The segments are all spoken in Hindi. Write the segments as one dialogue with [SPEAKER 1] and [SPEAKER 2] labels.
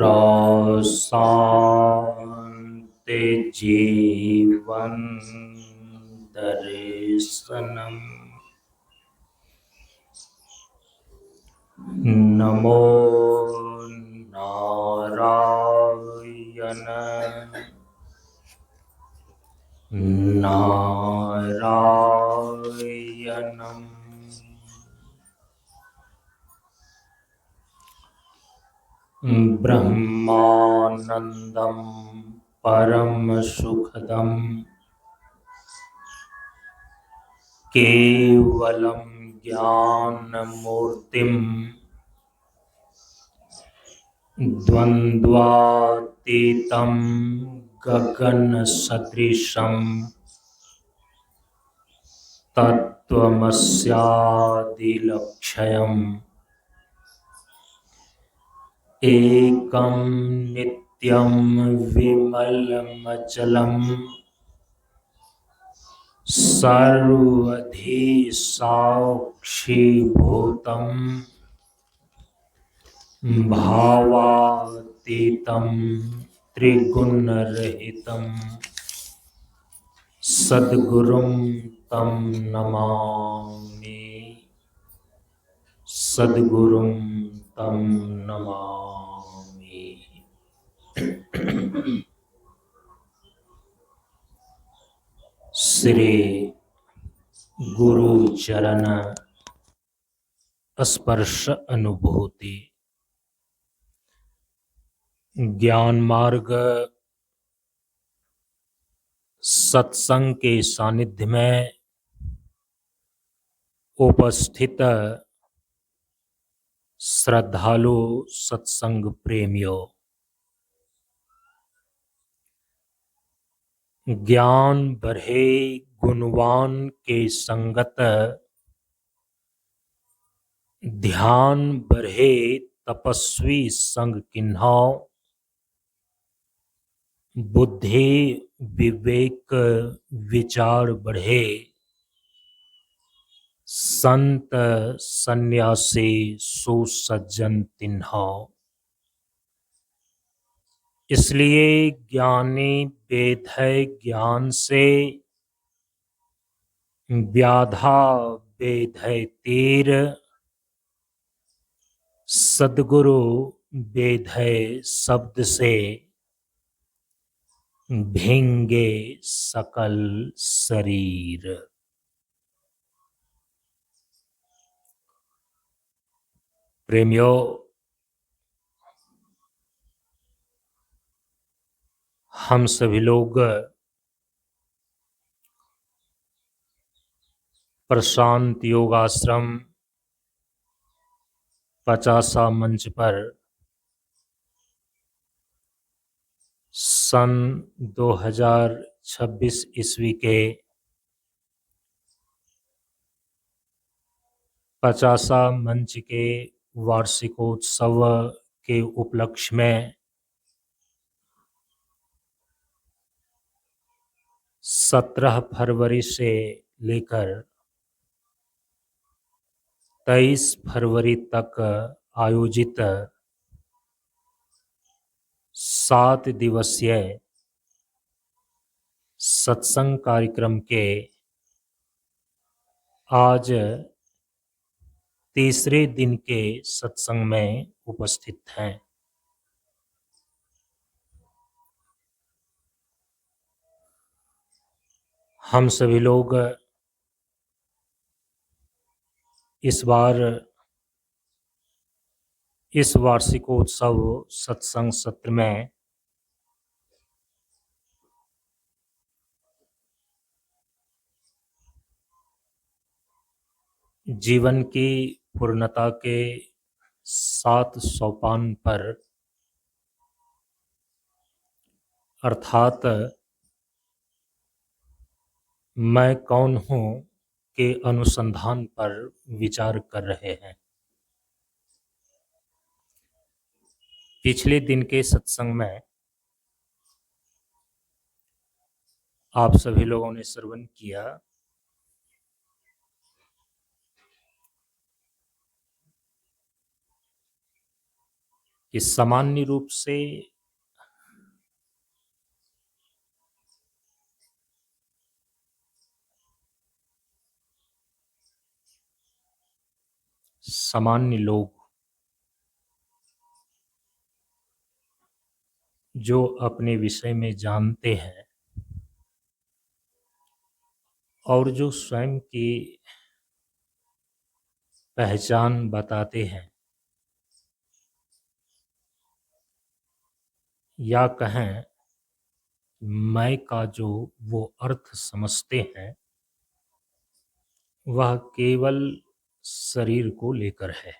[SPEAKER 1] प्रशान्ते जीवन दर्शनम्। नमो नारायण नारायणम्। ब्रह्मानन्दं परम सुखदं केवलं ज्ञानमूर्तिं द्वन्द्वातीतं गगनसदृशं तत्त्वमस्यादिलक्ष्यम् एकं नित्यं विमलमचलं सर्वधी साक्षीभूतं भावातीतं त्रिगुणरहितं सद्गुरुं तं नमामि। सद्गुरुं तं नमामि। श्री गुरु चरण स्पर्श अनुभूति ज्ञान मार्ग सत्संग के सानिध्य में उपस्थित श्रद्धालु सत्संग प्रेमियों, ज्ञान बढ़े गुणवान के संगत, ध्यान बढ़े तपस्वी संग किन्हाओ, बुद्धि विवेक विचार बढ़े संत सन्यासी सुसज्जन तिन्हाओ। इसलिए ज्ञानी वेद है ज्ञान से, व्याधा वेद है तीर, सद्गुरु वेद है शब्द से, भींगे सकल शरीर। प्रेमियों, हम सभी लोग प्रशांत योगाश्रम 50 मंच पर सन 2026 ईस्वी के 50 मंच के वार्षिकोत्सव के उपलक्ष्य में 17 फरवरी से लेकर 23 फरवरी तक आयोजित 7 दिवसीय सत्संग कार्यक्रम के आज तीसरे दिन के सत्संग में उपस्थित हैं। हम सभी लोग इस बार इस वार्षिकोत्सव सत्संग सत्र में जीवन की पूर्णता के 7 सोपान पर अर्थात मैं कौन हूँ के अनुसंधान पर विचार कर रहे हैं। पिछले दिन के सत्संग में आप सभी लोगों ने श्रवण किया कि सामान्य रूप से सामान्य लोग जो अपने विषय में जानते हैं और जो स्वयं की पहचान बताते हैं या कहें मैं का जो वो अर्थ समझते हैं वह केवल शरीर को लेकर है।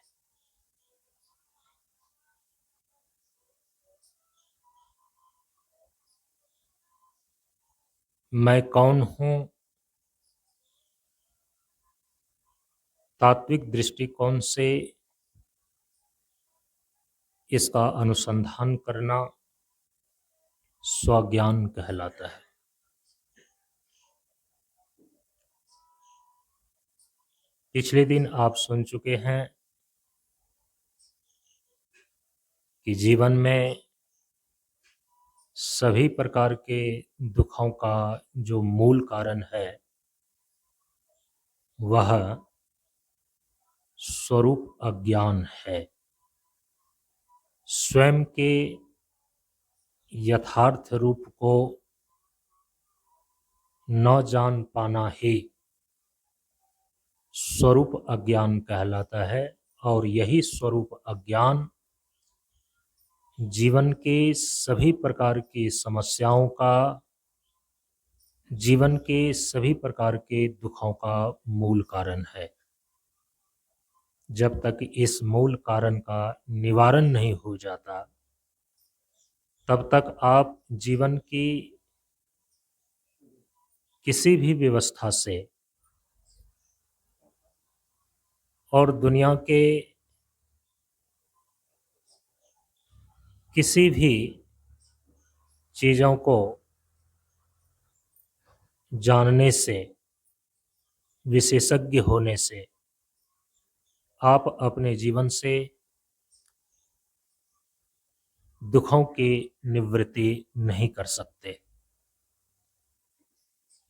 [SPEAKER 1] मैं कौन हूँ तात्विक दृष्टिकोण से इसका अनुसंधान करना स्वज्ञान कहलाता है। पिछले दिन आप सुन चुके हैं कि जीवन में सभी प्रकार के दुखों का जो मूल कारण है वह स्वरूप अज्ञान है। स्वयं के यथार्थ रूप को न जान पाना ही स्वरूप अज्ञान कहलाता है और यही स्वरूप अज्ञान जीवन के सभी प्रकार की समस्याओं का, जीवन के सभी प्रकार के दुखों का मूल कारण है। जब तक इस मूल कारण का निवारण नहीं हो जाता तब तक आप जीवन की किसी भी व्यवस्था से और दुनिया के किसी भी चीज़ों को जानने से, विशेषज्ञ होने से आप अपने जीवन से दुखों की निवृत्ति नहीं कर सकते।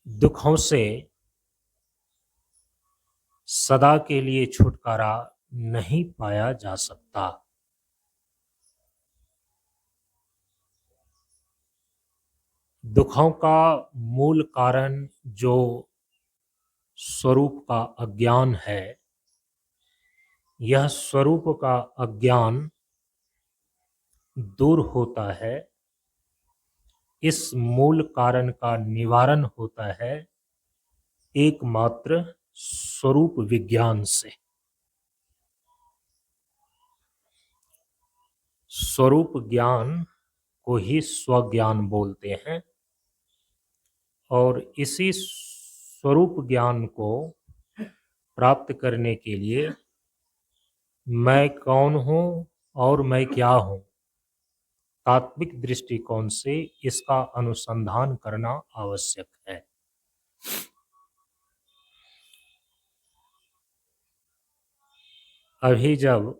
[SPEAKER 1] दुखों से सदा के लिए छुटकारा नहीं पाया जा सकता। दुखों का मूल कारण जो स्वरूप का अज्ञान है, यह स्वरूप का अज्ञान दूर होता है। इस मूल कारण का निवारण होता है एकमात्र स्वरूप विज्ञान से। स्वरूप ज्ञान को ही स्वज्ञान बोलते हैं और इसी स्वरूप ज्ञान को प्राप्त करने के लिए मैं कौन हूँ और मैं क्या हूँ तात्विक दृष्टिकोण से इसका अनुसंधान करना आवश्यक है। अभी जब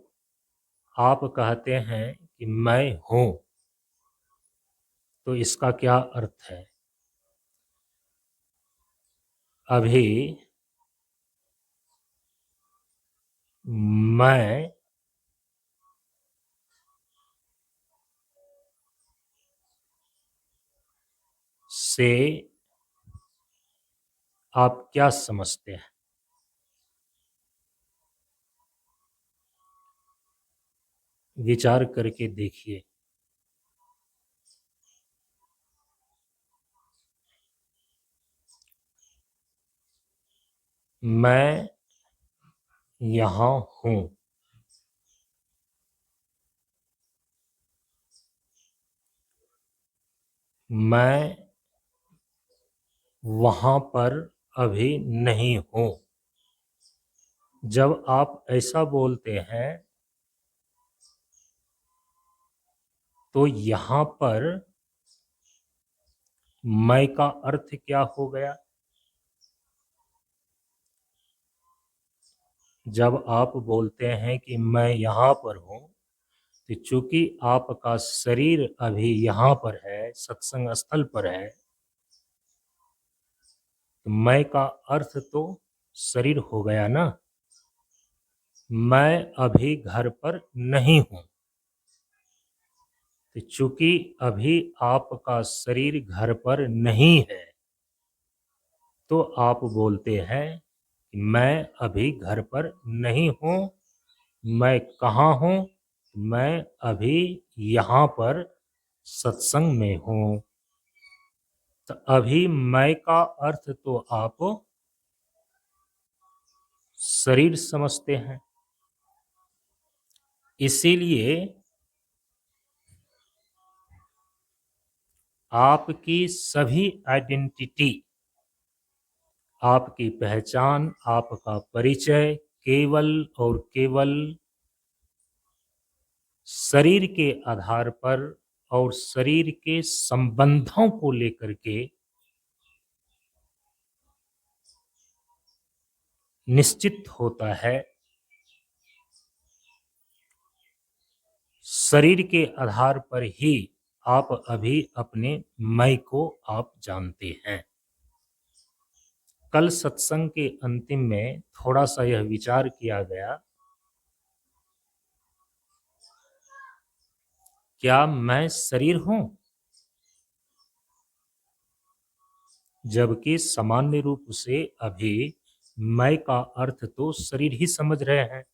[SPEAKER 1] आप कहते हैं कि मैं हूँ तो इसका क्या अर्थ है? अभी मैं से आप क्या समझते हैं? विचार करके देखिए। मैं यहाँ हूँ। मैं वहाँ पर अभी नहीं हूँ। जब आप ऐसा बोलते हैं तो यहाँ पर मैं का अर्थ क्या हो गया? जब आप बोलते हैं कि मैं यहाँ पर हूँ तो चूंकि आपका शरीर अभी यहाँ पर है, सत्संग स्थल पर है, तो मैं का अर्थ तो शरीर हो गया ना। मैं अभी घर पर नहीं हूं। तो चूंकि अभी आपका शरीर घर पर नहीं है, तो आप बोलते हैं कि मैं अभी घर पर नहीं हूं। मैं कहाँ हूं? मैं अभी यहाँ पर सत्संग में हूं। तो अभी मैं का अर्थ तो आप शरीर समझते हैं। इसीलिए आपकी सभी आइडेंटिटी, आपकी पहचान, आपका परिचय केवल और केवल शरीर के आधार पर और शरीर के संबंधों को लेकर के निश्चित होता है। शरीर के आधार पर ही आप अभी अपने मैं को आप जानते हैं। कल सत्संग के अंतिम में थोड़ा सा यह विचार किया गया, क्या मैं शरीर हूं? जबकि सामान्य रूप से अभी मैं का अर्थ तो शरीर ही समझ रहे हैं।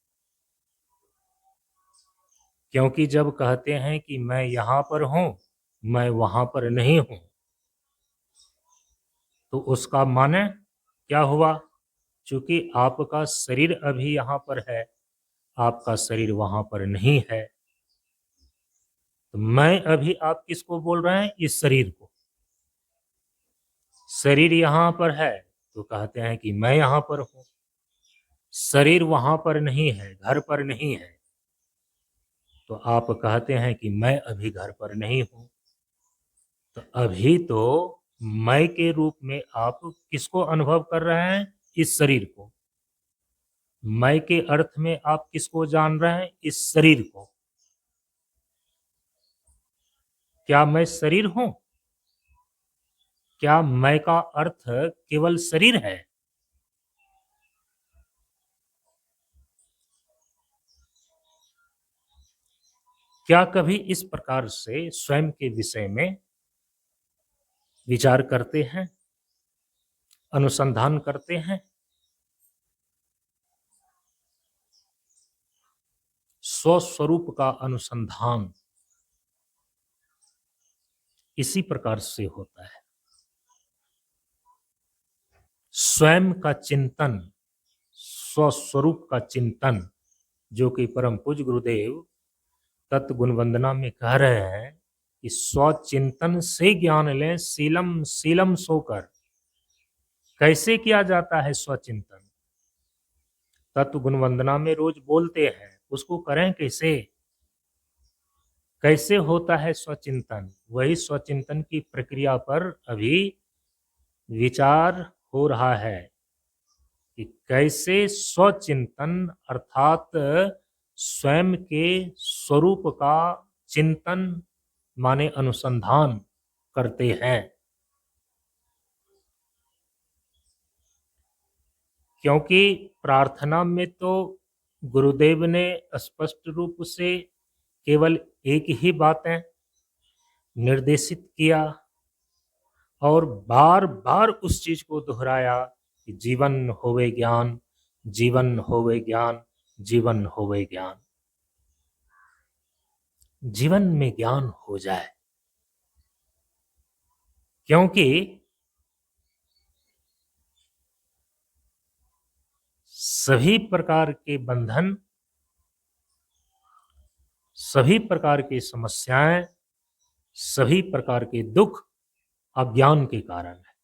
[SPEAKER 1] क्योंकि जब कहते हैं कि मैं यहाँ पर हूं, मैं वहां पर नहीं हूं, तो उसका माने क्या हुआ? चूंकि आपका शरीर अभी यहाँ पर है, आपका शरीर वहां पर नहीं है, तो मैं अभी आप किसको बोल रहे हैं? इस शरीर को। शरीर यहाँ पर है तो कहते हैं कि मैं यहाँ पर हूं। शरीर वहां पर नहीं है, घर पर नहीं है, तो आप कहते हैं कि मैं अभी घर पर नहीं हूं। तो अभी तो मैं के रूप में आप किसको अनुभव कर रहे हैं? इस शरीर को। मैं के अर्थ में आप किसको जान रहे हैं? इस शरीर को। क्या मैं शरीर हूं? क्या मैं का अर्थ केवल शरीर है? क्या कभी इस प्रकार से स्वयं के विषय में विचार करते हैं, अनुसंधान करते हैं? स्वस्वरूप का अनुसंधान इसी प्रकार से होता है। स्वयं का चिंतन, स्वस्वरूप का चिंतन, जो कि परम पूज्य गुरुदेव तत्व गुण वंदना में कह रहे हैं कि स्वचिंतन से ज्ञान लें शीलम शीलम सोकर। कैसे किया जाता है स्वचिंतन? तत्व गुण वंदना में रोज बोलते हैं, उसको करें कैसे? कैसे होता है स्वचिंतन? वही स्वचिंतन की प्रक्रिया पर अभी विचार हो रहा है कि कैसे स्वचिंतन अर्थात स्वयं के स्वरूप का चिंतन माने अनुसंधान करते हैं। क्योंकि प्रार्थना में तो गुरुदेव ने स्पष्ट रूप से केवल एक ही बातें निर्देशित किया और बार बार उस चीज को दोहराया कि जीवन होवे ज्ञान, जीवन होवे ज्ञान, जीवन होवे ज्ञान। जीवन में ज्ञान हो जाए। क्योंकि सभी प्रकार के बंधन, सभी प्रकार की समस्याएं, सभी प्रकार के दुख अज्ञान के कारण है।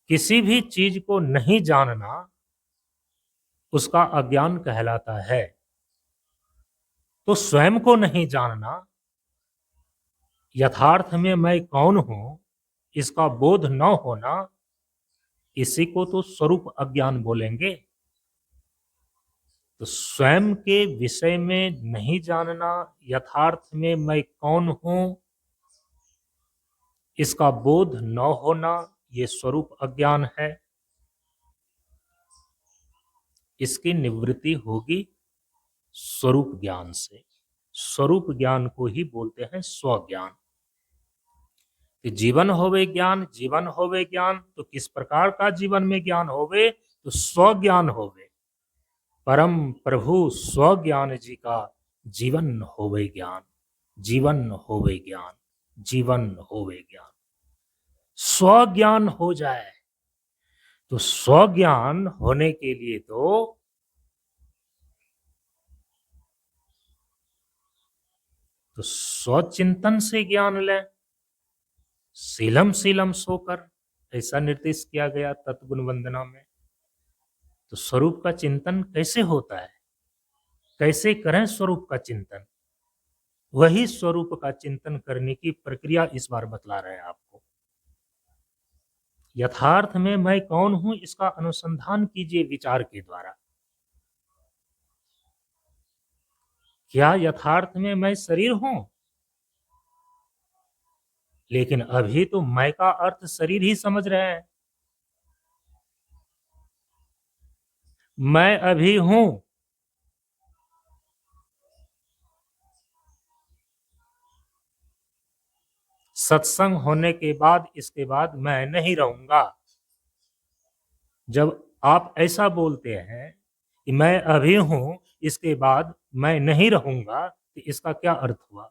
[SPEAKER 1] किसी भी चीज को नहीं जानना उसका अज्ञान कहलाता है। तो स्वयं को नहीं जानना, यथार्थ में मैं कौन हूं, इसका बोध न होना, इसी को तो स्वरूप अज्ञान बोलेंगे। तो स्वयं के विषय में नहीं जानना, यथार्थ में मैं कौन हूं, इसका बोध न होना, ये स्वरूप अज्ञान है। इसकी निवृत्ति होगी स्वरूप ज्ञान से। स्वरूप ज्ञान को ही बोलते हैं स्वज्ञान। कि जीवन होवे ज्ञान, जीवन होवे ज्ञान, तो किस प्रकार का जीवन में ज्ञान होवे, तो स्वज्ञान होवे। परम प्रभु स्वज्ञान जी का जीवन होवे ज्ञान, जीवन होवे ज्ञान, जीवन होवे ज्ञान। स्वज्ञान हो जाए, तो स्वज्ञान होने के लिए तो स्वचिंतन से ज्ञान लें। शीलम शीलम सोकर, ऐसा निर्देश किया गया तत्गुण वंदना में। तो स्वरूप का चिंतन कैसे होता है, कैसे करें स्वरूप का चिंतन? वही स्वरूप का चिंतन करने की प्रक्रिया इस बार बतला रहे हैं आपको। यथार्थ में मैं कौन हूं, इसका अनुसंधान कीजिए विचार के द्वारा। क्या यथार्थ में मैं शरीर हूं? लेकिन अभी तो मैं का अर्थ शरीर ही समझ रहे हैं। मैं अभी हूं, सत्संग होने के बाद इसके बाद मैं नहीं रहूंगा। जब आप ऐसा बोलते हैं कि मैं अभी हूं, इसके बाद मैं नहीं रहूंगा, तो इसका क्या अर्थ हुआ?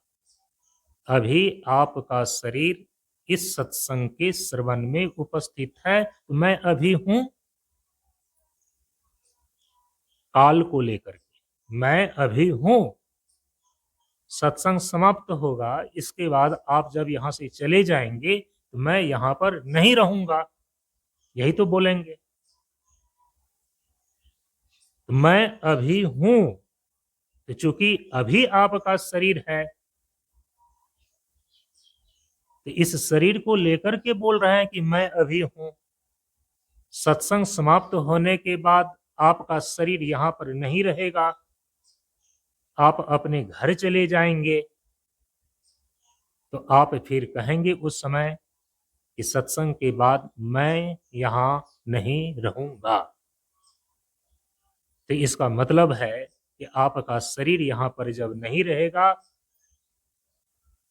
[SPEAKER 1] अभी आपका शरीर इस सत्संग के श्रवण में उपस्थित है, तो मैं अभी हूं काल को लेकर के। मैं अभी हूं, सत्संग समाप्त होगा, इसके बाद आप जब यहां से चले जाएंगे तो मैं यहां पर नहीं रहूंगा, यही तो बोलेंगे। तो मैं अभी हूं, तो चूंकि अभी आपका शरीर है, तो इस शरीर को लेकर के बोल रहे हैं कि मैं अभी हूं। सत्संग समाप्त होने के बाद आपका शरीर यहां पर नहीं रहेगा, आप अपने घर चले जाएंगे, तो आप फिर कहेंगे उस समय कि सत्संग के बाद मैं यहां नहीं रहूंगा। तो इसका मतलब है कि आपका शरीर यहां पर जब नहीं रहेगा,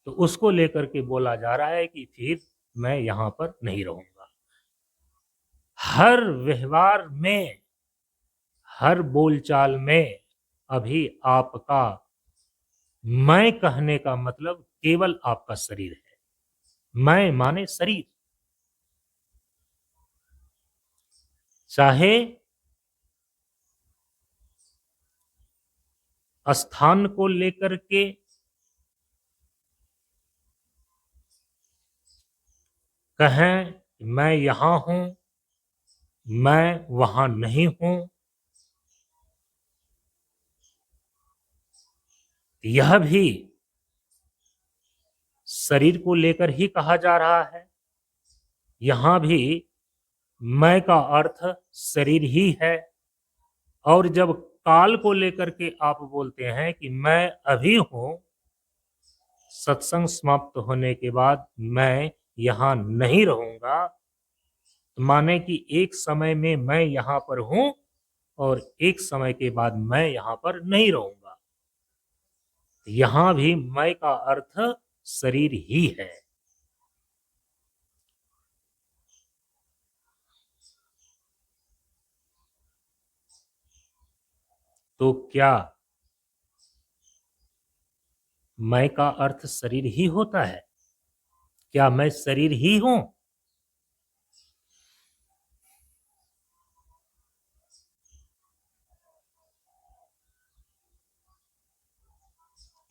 [SPEAKER 1] तो उसको लेकर के बोला जा रहा है कि फिर मैं यहां पर नहीं रहूंगा। हर व्यवहार में, हर बोलचाल में अभी आपका मैं कहने का मतलब केवल आपका शरीर है। मैं माने शरीर। चाहे स्थान को लेकर के कहें मैं यहां हूं, मैं वहां नहीं हूं, यह भी शरीर को लेकर ही कहा जा रहा है। यहां भी मैं का अर्थ शरीर ही है। और जब काल को लेकर के आप बोलते हैं कि मैं अभी हूं, सत्संग समाप्त होने के बाद मैं यहां नहीं रहूंगा, माने कि एक समय में मैं यहां पर हूं और एक समय के बाद मैं यहां पर नहीं रहूंगा। यहां भी मैं का अर्थ शरीर ही है। तो क्या मैं का अर्थ शरीर ही होता है? क्या मैं शरीर ही हूं?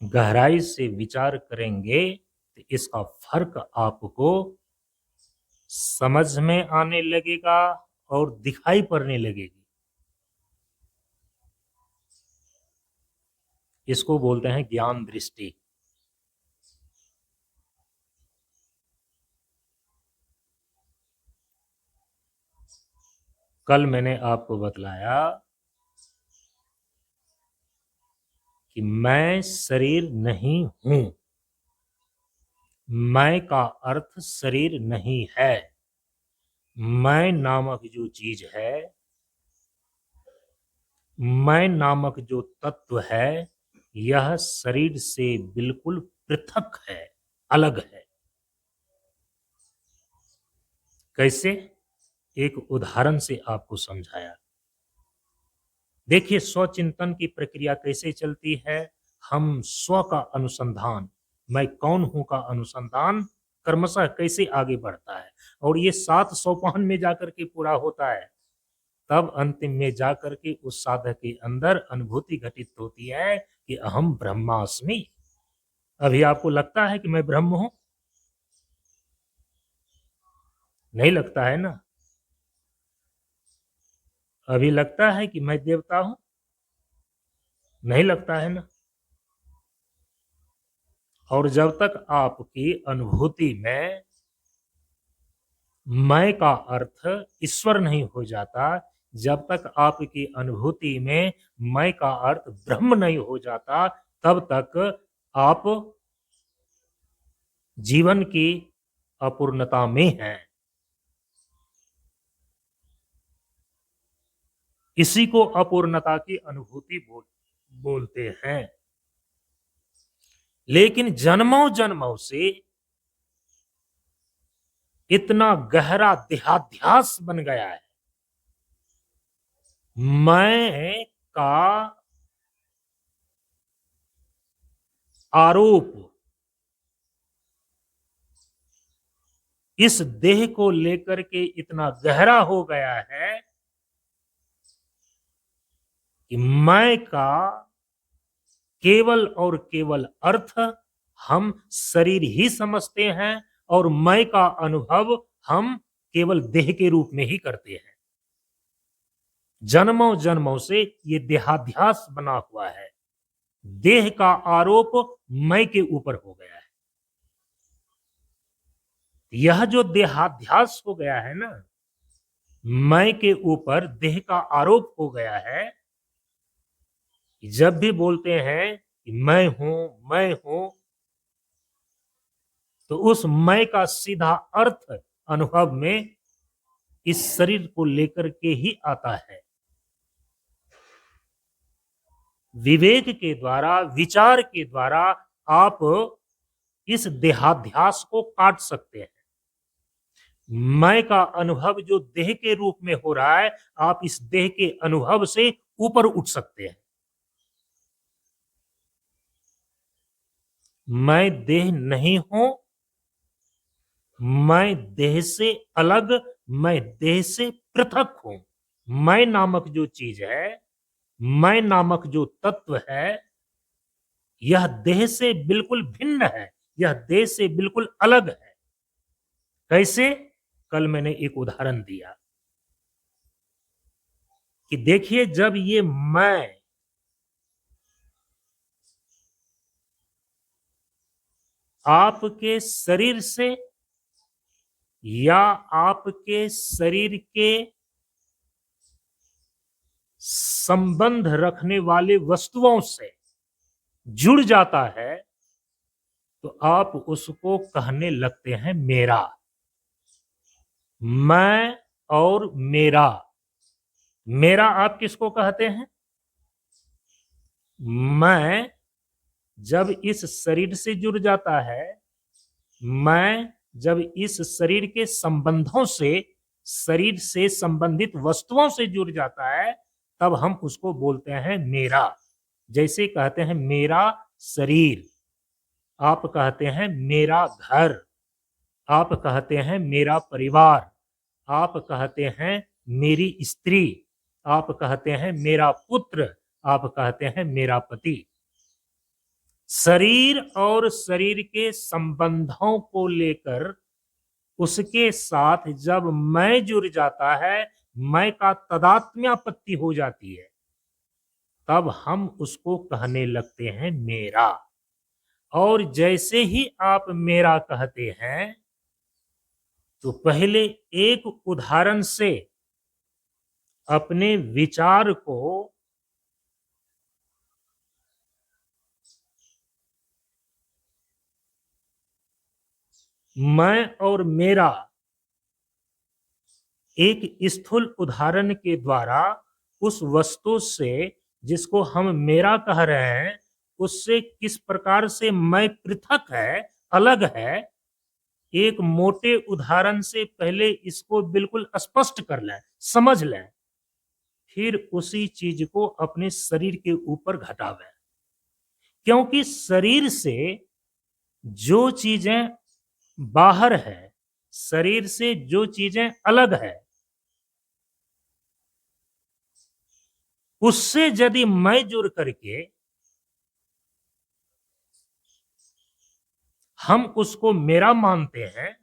[SPEAKER 1] गहराई से विचार करेंगे तो इसका फर्क आपको समझ में आने लगेगा और दिखाई पड़ने लगेगी। इसको बोलते हैं ज्ञान दृष्टि। कल मैंने आपको बतलाया कि मैं शरीर नहीं हूं। मैं का अर्थ शरीर नहीं है। मैं नामक जो चीज है, मैं नामक जो तत्व है, यह शरीर से बिल्कुल पृथक है, अलग है। कैसे? एक उदाहरण से आपको समझाया। देखिए, स्वचिंतन की प्रक्रिया कैसे चलती है। हम स्व का अनुसंधान, मैं कौन हूं का अनुसंधान क्रमशः कैसे आगे बढ़ता है, और ये 7 सोपान में जाकर के पूरा होता है। तब अंतिम में जाकर के उस साधक के अंदर अनुभूति घटित होती है कि अहम ब्रह्मास्मि। अभी आपको लगता है कि मैं ब्रह्म हूं? नहीं लगता है ना। अभी लगता है कि मैं देवता हूं? नहीं लगता है ना। और जब तक आपकी अनुभूति में मैं का अर्थ ईश्वर नहीं हो जाता, जब तक आपकी अनुभूति में मैं का अर्थ ब्रह्म नहीं हो जाता, तब तक आप जीवन की अपूर्णता में हैं। इसी को अपूर्णता की अनुभूति बोलते हैं। लेकिन जन्मों जन्मों से इतना गहरा देहाध्यास बन गया है। मैं का आरोप इस देह को लेकर के इतना गहरा हो गया है कि मैं का केवल और केवल अर्थ हम शरीर ही समझते हैं, और मैं का अनुभव हम केवल देह के रूप में ही करते हैं। जन्मों जन्मों से ये देहाध्यास बना हुआ है। देह का आरोप मैं के ऊपर हो गया है। यह जो देहाध्यास हो गया है ना, मैं के ऊपर देह का आरोप हो गया है। जब भी बोलते हैं कि मैं हूं, तो उस मैं का सीधा अर्थ अनुभव में इस शरीर को लेकर के ही आता है। विवेक के द्वारा, विचार के द्वारा आप इस देहाध्यास को काट सकते हैं। मैं का अनुभव जो देह के रूप में हो रहा है, आप इस देह के अनुभव से ऊपर उठ सकते हैं। मैं देह नहीं हूं, मैं देह से अलग, मैं देह से पृथक हूं। मैं नामक जो चीज है, मैं नामक जो तत्व है, यह देह से बिल्कुल भिन्न है, यह देह से बिल्कुल अलग है। कैसे? कल मैंने एक उदाहरण दिया कि देखिए, जब ये मैं आपके शरीर से या आपके शरीर के संबंध रखने वाले वस्तुओं से जुड़ जाता है, तो आप उसको कहने लगते हैं मेरा। मैं और मेरा। मेरा आप किसको कहते हैं? मैं जब इस शरीर से जुड़ जाता है, मैं जब इस शरीर के संबंधों से, शरीर से संबंधित वस्तुओं से जुड़ जाता है, तब हम उसको बोलते हैं मेरा। जैसे कहते हैं मेरा शरीर, आप कहते हैं मेरा घर, आप कहते हैं मेरा परिवार, आप कहते हैं मेरी स्त्री, आप कहते हैं मेरा पुत्र, आप कहते हैं मेरा पति। शरीर और शरीर के संबंधों को लेकर उसके साथ जब मैं जुड़ जाता है, मैं का तादात्म्यापत्ति हो जाती है, तब हम उसको कहने लगते हैं मेरा। और जैसे ही आप मेरा कहते हैं, तो पहले एक उदाहरण से अपने विचार को मैं और मेरा एक स्थूल उदाहरण के द्वारा उस वस्तु से जिसको हम मेरा कह रहे हैं उससे किस प्रकार से मैं पृथक है, अलग है, एक मोटे उदाहरण से पहले इसको बिल्कुल स्पष्ट कर लें, समझ लें, फिर उसी चीज को अपने शरीर के ऊपर घटावें। क्योंकि शरीर से जो चीजें बाहर है, शरीर से जो चीजें अलग है, उससे यदि मैं जुड़ करके हम उसको मेरा मानते हैं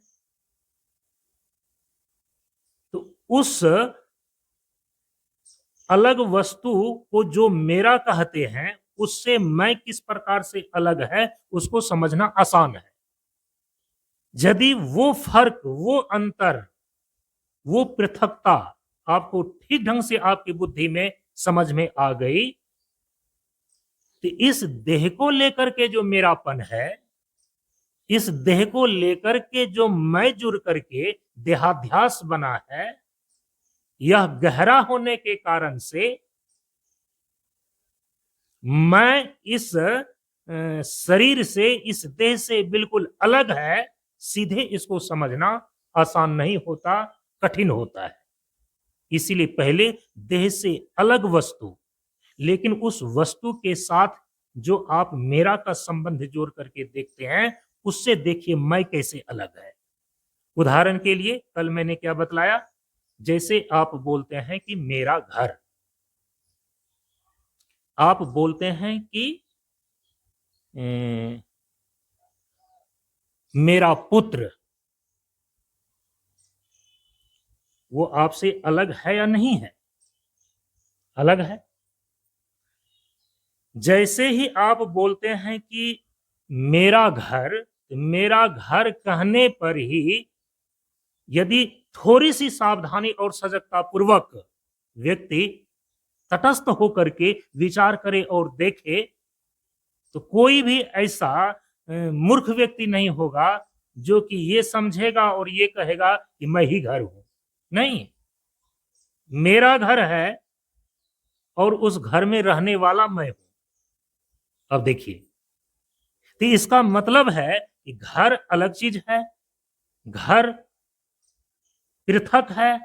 [SPEAKER 1] तो उस अलग वस्तु को जो मेरा कहते हैं उससे मैं किस प्रकार से अलग है उसको समझना आसान है। यदि वो फर्क, वो अंतर, वो पृथकता आपको ठीक ढंग से आपकी बुद्धि में समझ में आ गई तो इस देह को लेकर के जो मेरापन है, इस देह को लेकर के जो मैं जुड़ करके देहाध्यास बना है, यह गहरा होने के कारण से मैं इस शरीर से, इस देह से बिल्कुल अलग है, सीधे इसको समझना आसान नहीं होता, कठिन होता है। इसीलिए पहले देह से अलग वस्तु, लेकिन उस वस्तु के साथ जो आप मेरा का संबंध जोड़ करके देखते हैं उससे देखिए मैं कैसे अलग है। उदाहरण के लिए कल मैंने क्या बतलाया, जैसे आप बोलते हैं कि मेरा घर, आप बोलते हैं कि मेरा पुत्र, वो आपसे अलग है या नहीं है? अलग है। जैसे ही आप बोलते हैं कि मेरा घर, तो मेरा घर कहने पर ही यदि थोड़ी सी सावधानी और सजगता पूर्वक व्यक्ति तटस्थ होकर के विचार करे और देखे तो कोई भी ऐसा मूर्ख व्यक्ति नहीं होगा जो कि ये समझेगा और ये कहेगा कि मैं ही घर हूं। नहीं, मेरा घर है और उस घर में रहने वाला मैं हूं। अब देखिए, तो इसका मतलब है कि घर अलग चीज है, घर पृथक है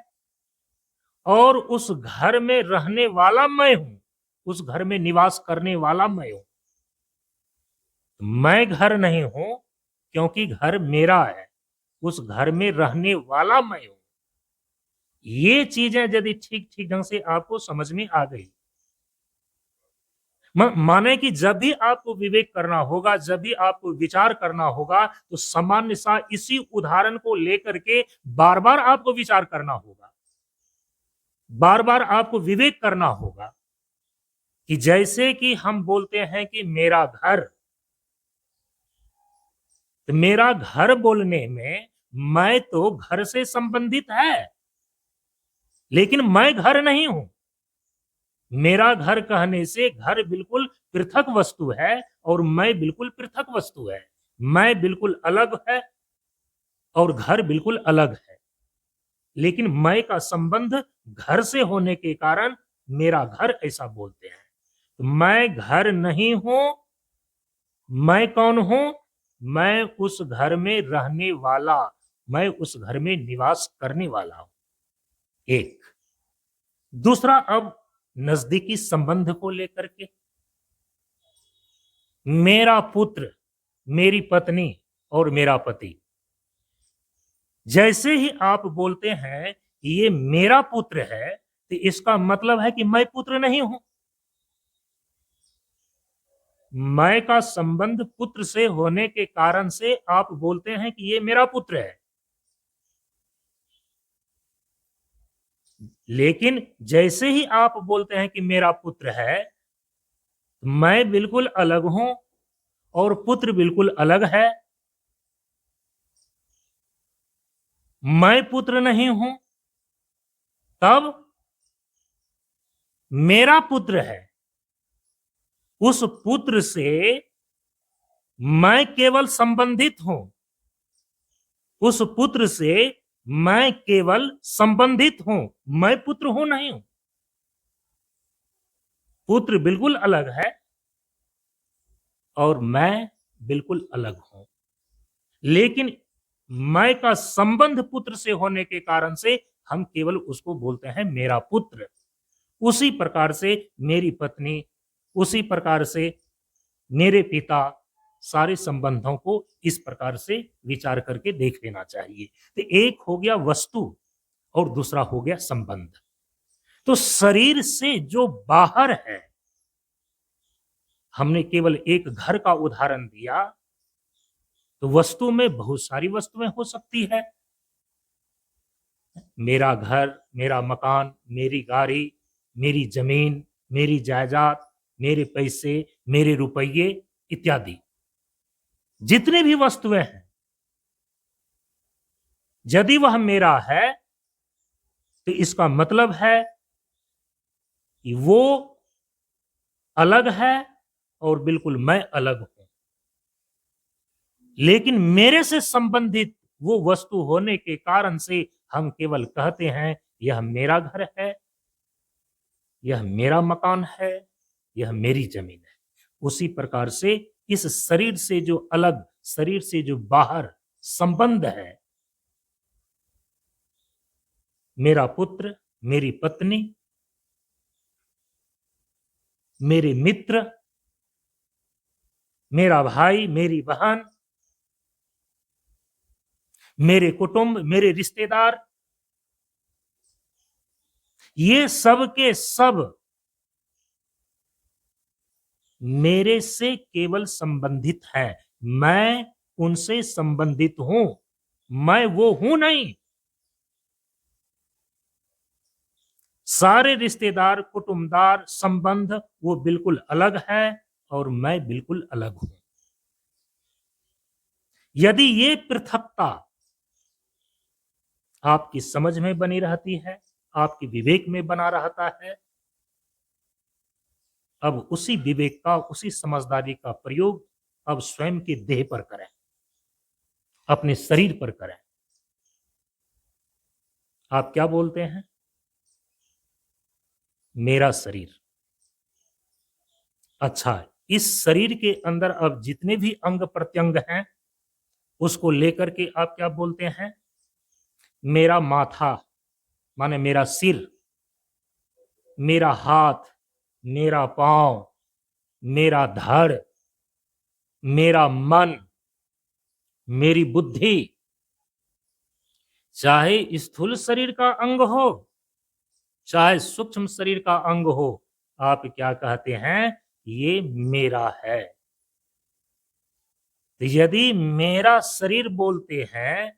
[SPEAKER 1] और उस घर में रहने वाला मैं हूं, उस घर में निवास करने वाला मैं हूं। मैं घर नहीं हूं क्योंकि घर मेरा है, उस घर में रहने वाला मैं हूं। ये चीजें यदि ठीक ठीक ढंग से आपको समझ में आ गई, माने कि जब भी आपको विवेक करना होगा, जब भी आपको विचार करना होगा तो सामान्य सा इसी उदाहरण को लेकर के बार बार आपको विचार करना होगा, बार बार आपको विवेक करना होगा कि जैसे कि हम बोलते हैं कि मेरा घर, तो मेरा घर बोलने में मैं तो घर से संबंधित है, लेकिन मैं घर नहीं हूं। मेरा घर कहने से घर बिल्कुल पृथक वस्तु है और मैं बिल्कुल पृथक वस्तु है। मैं बिल्कुल अलग है और घर बिल्कुल अलग है, लेकिन मैं का संबंध घर से होने के कारण मेरा घर ऐसा बोलते हैं। तो मैं घर नहीं हूं। मैं कौन हूं? मैं उस घर में रहने वाला, मैं उस घर में निवास करने वाला हूं। एक दूसरा, अब नजदीकी संबंध को लेकर के, मेरा पुत्र, मेरी पत्नी और मेरा पति, जैसे ही आप बोलते हैं कि ये मेरा पुत्र है तो इसका मतलब है कि मैं पुत्र नहीं हूं। मैं का संबंध पुत्र से होने के कारण से आप बोलते हैं कि ये मेरा पुत्र है, लेकिन जैसे ही आप बोलते हैं कि मेरा पुत्र है, मैं बिल्कुल अलग हूं और पुत्र बिल्कुल अलग है। मैं पुत्र नहीं हूं, तब मेरा पुत्र है। उस पुत्र से मैं केवल संबंधित हूं, उस पुत्र से मैं केवल संबंधित हूं, मैं पुत्र हूं नहीं हूं। पुत्र बिल्कुल अलग है और मैं बिल्कुल अलग हूं, लेकिन मैं का संबंध पुत्र से होने के कारण से हम केवल उसको बोलते हैं मेरा पुत्र। उसी प्रकार से मेरी पत्नी, उसी प्रकार से मेरे पिता, सारे संबंधों को इस प्रकार से विचार करके देख लेना चाहिए। तो एक हो गया वस्तु और दूसरा हो गया संबंध। तो शरीर से जो बाहर है, हमने केवल एक घर का उदाहरण दिया, तो वस्तु में बहुत सारी वस्तुएं हो सकती है। मेरा घर, मेरा मकान, मेरी गाड़ी, मेरी जमीन, मेरी जायदाद, मेरे पैसे, मेरे रुपये इत्यादि जितने भी वस्तुएं हैं, यदि वह मेरा है तो इसका मतलब है कि वो अलग है और बिल्कुल मैं अलग हूं। लेकिन मेरे से संबंधित वो वस्तु होने के कारण से हम केवल कहते हैं यह मेरा घर है, यह मेरा मकान है, यह मेरी जमीन है। उसी प्रकार से इस शरीर से जो अलग, शरीर से जो बाहर संबंध है, मेरा पुत्र, मेरी पत्नी, मेरे मित्र, मेरा भाई, मेरी बहन, मेरे कुटुंब, मेरे रिश्तेदार, ये सब के सब मेरे से केवल संबंधित है। मैं उनसे संबंधित हूं, मैं वो हूं नहीं। सारे रिश्तेदार, कुटुंबदार, संबंध वो बिल्कुल अलग है और मैं बिल्कुल अलग हूं। यदि ये पृथकता आपकी समझ में बनी रहती है, आपके विवेक में बना रहता है, अब उसी विवेक का, उसी समझदारी का प्रयोग अब स्वयं के देह पर करें, अपने शरीर पर करें। आप क्या बोलते हैं? मेरा शरीर। अच्छा, इस शरीर के अंदर अब जितने भी अंग प्रत्यंग हैं, उसको लेकर के आप क्या बोलते हैं? मेरा माथा, माने मेरा सिर, मेरा हाथ, मेरा पांव, मेरा धड़, मेरा मन, मेरी बुद्धि, चाहे स्थूल शरीर का अंग हो, चाहे सूक्ष्म शरीर का अंग हो, आप क्या कहते हैं? ये मेरा है। तो यदि मेरा शरीर बोलते हैं,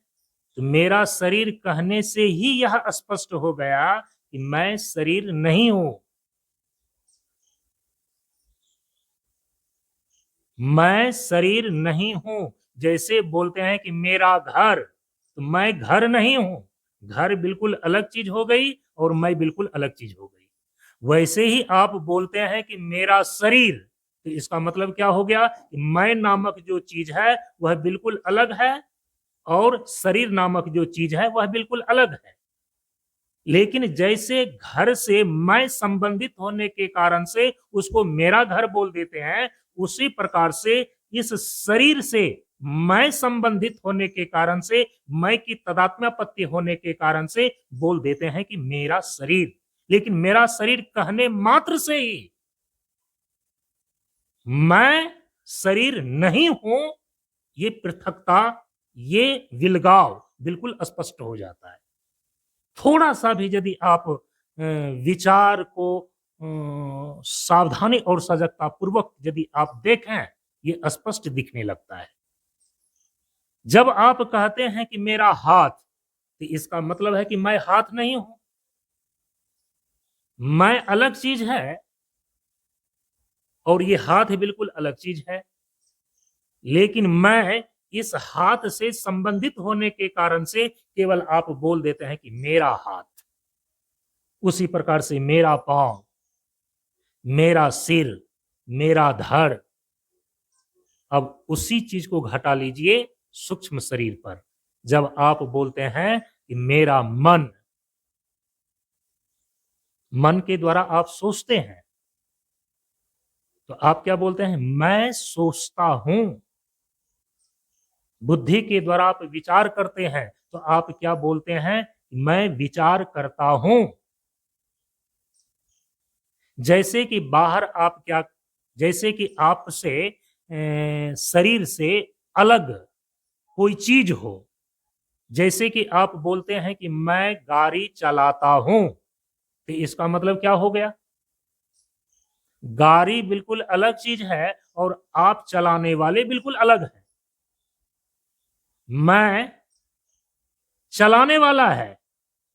[SPEAKER 1] तो मेरा शरीर कहने से ही यह स्पष्ट हो गया कि मैं शरीर नहीं हूं। मैं शरीर नहीं हूं। जैसे बोलते हैं कि मेरा घर, तो मैं घर नहीं हूं। घर बिल्कुल अलग चीज हो गई और मैं बिल्कुल अलग चीज हो गई। वैसे ही आप बोलते हैं कि मेरा शरीर, तो इसका मतलब क्या हो गया कि मैं नामक जो चीज है वह बिल्कुल अलग है और शरीर नामक जो चीज है वह बिल्कुल अलग है। लेकिन जैसे घर से मैं संबंधित होने के कारण से उसको मेरा घर बोल देते हैं, उसी प्रकार से इस शरीर से मैं संबंधित होने के कारण से, मैं की तदात्म्यपत्ति होने के कारण से बोल देते हैं कि मेरा शरीर। लेकिन मेरा शरीर कहने मात्र से ही मैं शरीर नहीं हूं, ये पृथकता, ये विलगाव बिल्कुल स्पष्ट हो जाता है। थोड़ा सा भी यदि आप विचार को सावधानी और सजगता पूर्वक यदि आप देखें, ये स्पष्ट दिखने लगता है। जब आप कहते हैं कि मेरा हाथ, तो इसका मतलब है कि मैं हाथ नहीं हूं। मैं अलग चीज है और ये हाथ बिल्कुल अलग चीज है। लेकिन मैं इस हाथ से संबंधित होने के कारण से केवल आप बोल देते हैं कि मेरा हाथ। उसी प्रकार से मेरा पांव, मेरा सिर, मेरा धड़। अब उसी चीज को घटा लीजिए सूक्ष्म शरीर पर। जब आप बोलते हैं कि मेरा मन, मन के द्वारा आप सोचते हैं, तो आप क्या बोलते हैं? मैं सोचता हूं। बुद्धि के द्वारा आप विचार करते हैं, तो आप क्या बोलते हैं? मैं विचार करता हूं। जैसे कि बाहर आप क्या, जैसे कि आपसे शरीर से अलग कोई चीज हो, जैसे कि आप बोलते हैं कि मैं गाड़ी चलाता हूं, तो इसका मतलब क्या हो गया? गाड़ी बिल्कुल अलग चीज है और आप चलाने वाले बिल्कुल अलग हैं। मैं चलाने वाला है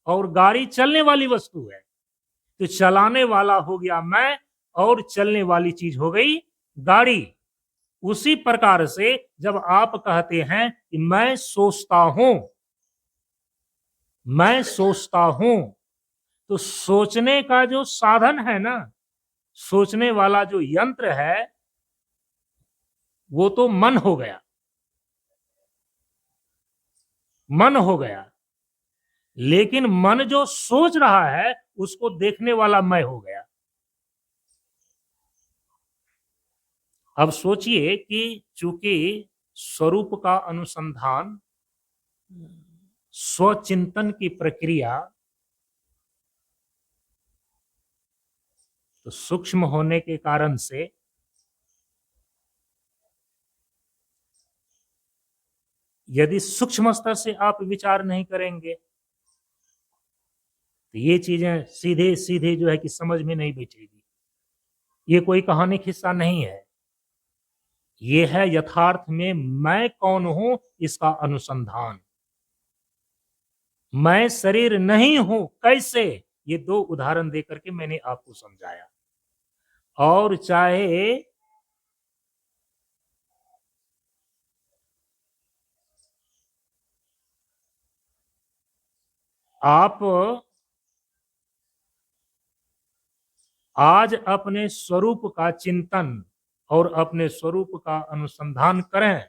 [SPEAKER 1] और गाड़ी चलने वाली वस्तु है, तो चलाने वाला हो गया मैं और चलने वाली चीज हो गई गाड़ी। उसी प्रकार से जब आप कहते हैं कि मैं सोचता हूं, मैं सोचता हूं, तो सोचने का जो साधन है ना, सोचने वाला जो यंत्र है, वो तो मन हो गया, मन हो गया। लेकिन मन जो सोच रहा है उसको देखने वाला मैं हो गया। अब सोचिए कि चूंकि स्वरूप का अनुसंधान, स्वचिंतन की प्रक्रिया तो सूक्ष्म होने के कारण से यदि सूक्ष्म स्तर से आप विचार नहीं करेंगे तो ये चीजें सीधे सीधे जो है कि समझ में नहीं बैठेगी। ये कोई कहानी किस्सा नहीं है, ये है यथार्थ में मैं कौन हूं इसका अनुसंधान। मैं शरीर नहीं हूं कैसे, ये दो उदाहरण देकर के मैंने आपको समझाया। और चाहे आप आज अपने स्वरूप का चिंतन और अपने स्वरूप का अनुसंधान करें,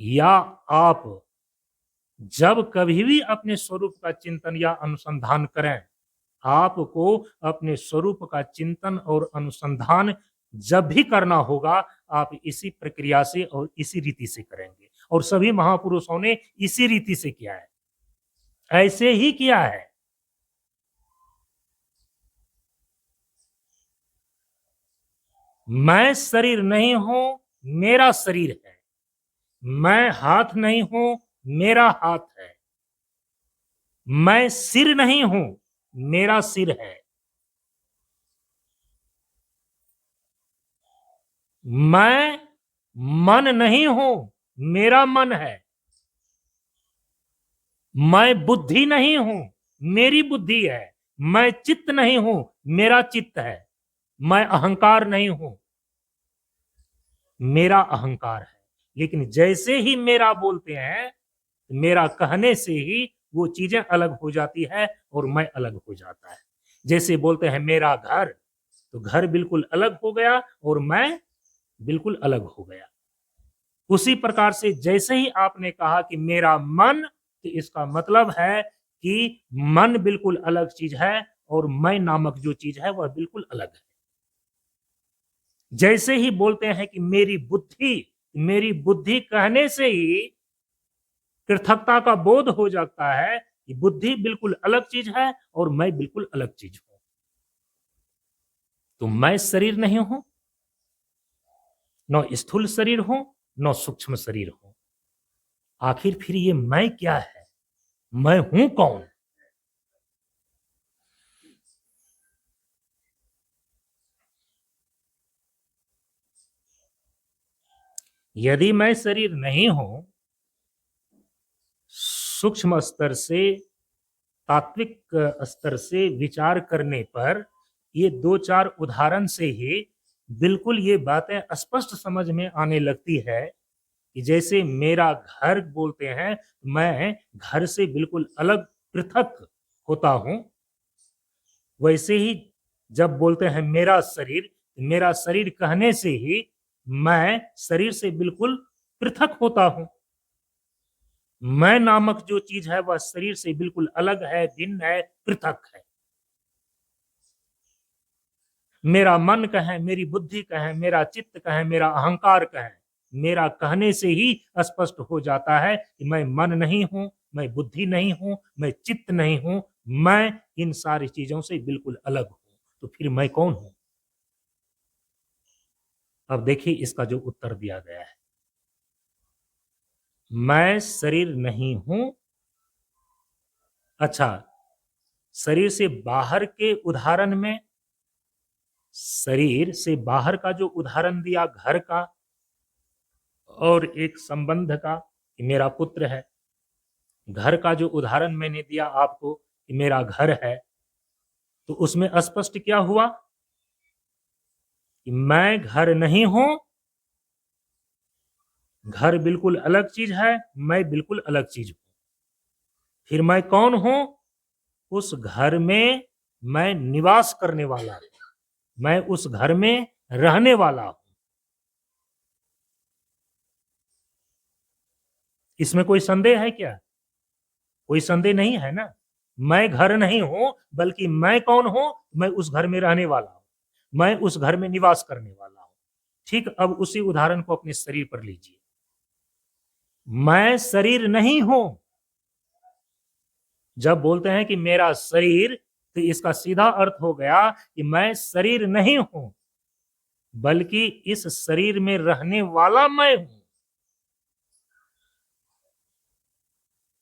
[SPEAKER 1] या आप जब कभी भी अपने स्वरूप का चिंतन या अनुसंधान करें, आपको अपने स्वरूप का चिंतन और अनुसंधान जब भी करना होगा, आप इसी प्रक्रिया से और इसी रीति से करेंगे। और सभी महापुरुषों ने इसी रीति से किया है, ऐसे ही किया है। मैं शरीर नहीं हूं, मेरा शरीर है। मैं हाथ नहीं हूं, मेरा हाथ है। मैं सिर नहीं हूं, मेरा सिर है। मैं मन नहीं हूं, मेरा मन है। मैं बुद्धि नहीं हूं, मेरी बुद्धि है। मैं चित्त नहीं हूं, मेरा चित्त है। मैं अहंकार नहीं हूं, मेरा अहंकार है। लेकिन जैसे ही मेरा बोलते हैं, मेरा कहने से ही वो चीजें अलग हो जाती है और मैं अलग हो जाता है। जैसे बोलते हैं मेरा घर, तो घर बिल्कुल अलग हो गया और मैं बिल्कुल अलग हो गया। उसी प्रकार से जैसे ही आपने कहा कि मेरा मन, तो इसका मतलब है कि मन बिल्कुल अलग चीज है और मैं नामक जो चीज है वह बिल्कुल अलग है। जैसे ही बोलते हैं कि मेरी बुद्धि, मेरी बुद्धि कहने से ही पृथकता का बोध हो जाता है कि बुद्धि बिल्कुल अलग चीज है और मैं बिल्कुल अलग चीज हूं। तो मैं शरीर नहीं हूं, न स्थूल शरीर हूं, न सूक्ष्म शरीर हूं। आखिर फिर ये मैं क्या है? मैं हूं कौन? यदि मैं शरीर नहीं हूं, सूक्ष्म स्तर से, तात्विक स्तर से विचार करने पर ये दो चार उदाहरण से ही बिल्कुल ये बातें स्पष्ट समझ में आने लगती है कि जैसे मेरा घर बोलते हैं, मैं घर से बिल्कुल अलग पृथक होता हूं। वैसे ही जब बोलते हैं मेरा शरीर कहने से ही मैं शरीर से बिल्कुल पृथक होता हूं। मैं नामक जो चीज है वह शरीर से बिल्कुल अलग है, भिन्न है, पृथक है। मेरा मन कहें, मेरी बुद्धि कहें, मेरा चित्त कहें, मेरा अहंकार कहें, मेरा कहने से ही स्पष्ट हो जाता है कि मैं मन नहीं हूं, मैं बुद्धि नहीं हूं, मैं चित्त नहीं हूं, मैं इन सारी चीजों से बिल्कुल अलग हूं। तो फिर मैं कौन हूं? अब देखिए इसका जो उत्तर दिया गया है, मैं शरीर नहीं हूं। अच्छा, शरीर से बाहर के उदाहरण में, शरीर से बाहर का जो उदाहरण दिया घर का और एक संबंध का कि मेरा पुत्र है, घर का जो उदाहरण मैंने दिया आपको कि मेरा घर है, तो उसमें स्पष्ट क्या हुआ कि मैं घर नहीं हूं, घर बिल्कुल अलग चीज है, मैं बिल्कुल अलग चीज हूं। फिर मैं कौन हूं? उस घर में मैं निवास करने वाला हूं, मैं उस घर में रहने वाला हूं। इसमें कोई संदेह है क्या? कोई संदेह नहीं है ना। मैं घर नहीं हूं, बल्कि मैं कौन हूं? मैं उस घर में रहने वाला हूं, मैं उस घर में निवास करने वाला हूं। ठीक, अब उसी उदाहरण को अपने शरीर पर लीजिए। मैं शरीर नहीं हूं। जब बोलते हैं कि मेरा शरीर, तो इसका सीधा अर्थ हो गया कि मैं शरीर नहीं हूं, बल्कि इस शरीर में रहने वाला मैं हूं।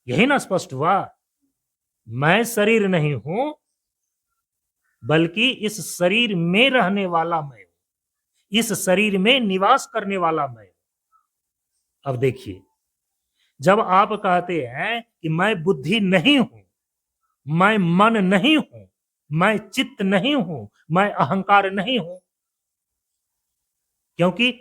[SPEAKER 1] यही ना स्पष्ट हुआ। मैं शरीर नहीं हूं, बल्कि इस शरीर में रहने वाला मैं हूं, इस शरीर में निवास करने वाला मैं हूं। अब देखिए, जब आप कहते हैं कि मैं बुद्धि नहीं हूं, मैं मन नहीं हूं, मैं चित्त नहीं हूं, मैं अहंकार नहीं हूं, क्योंकि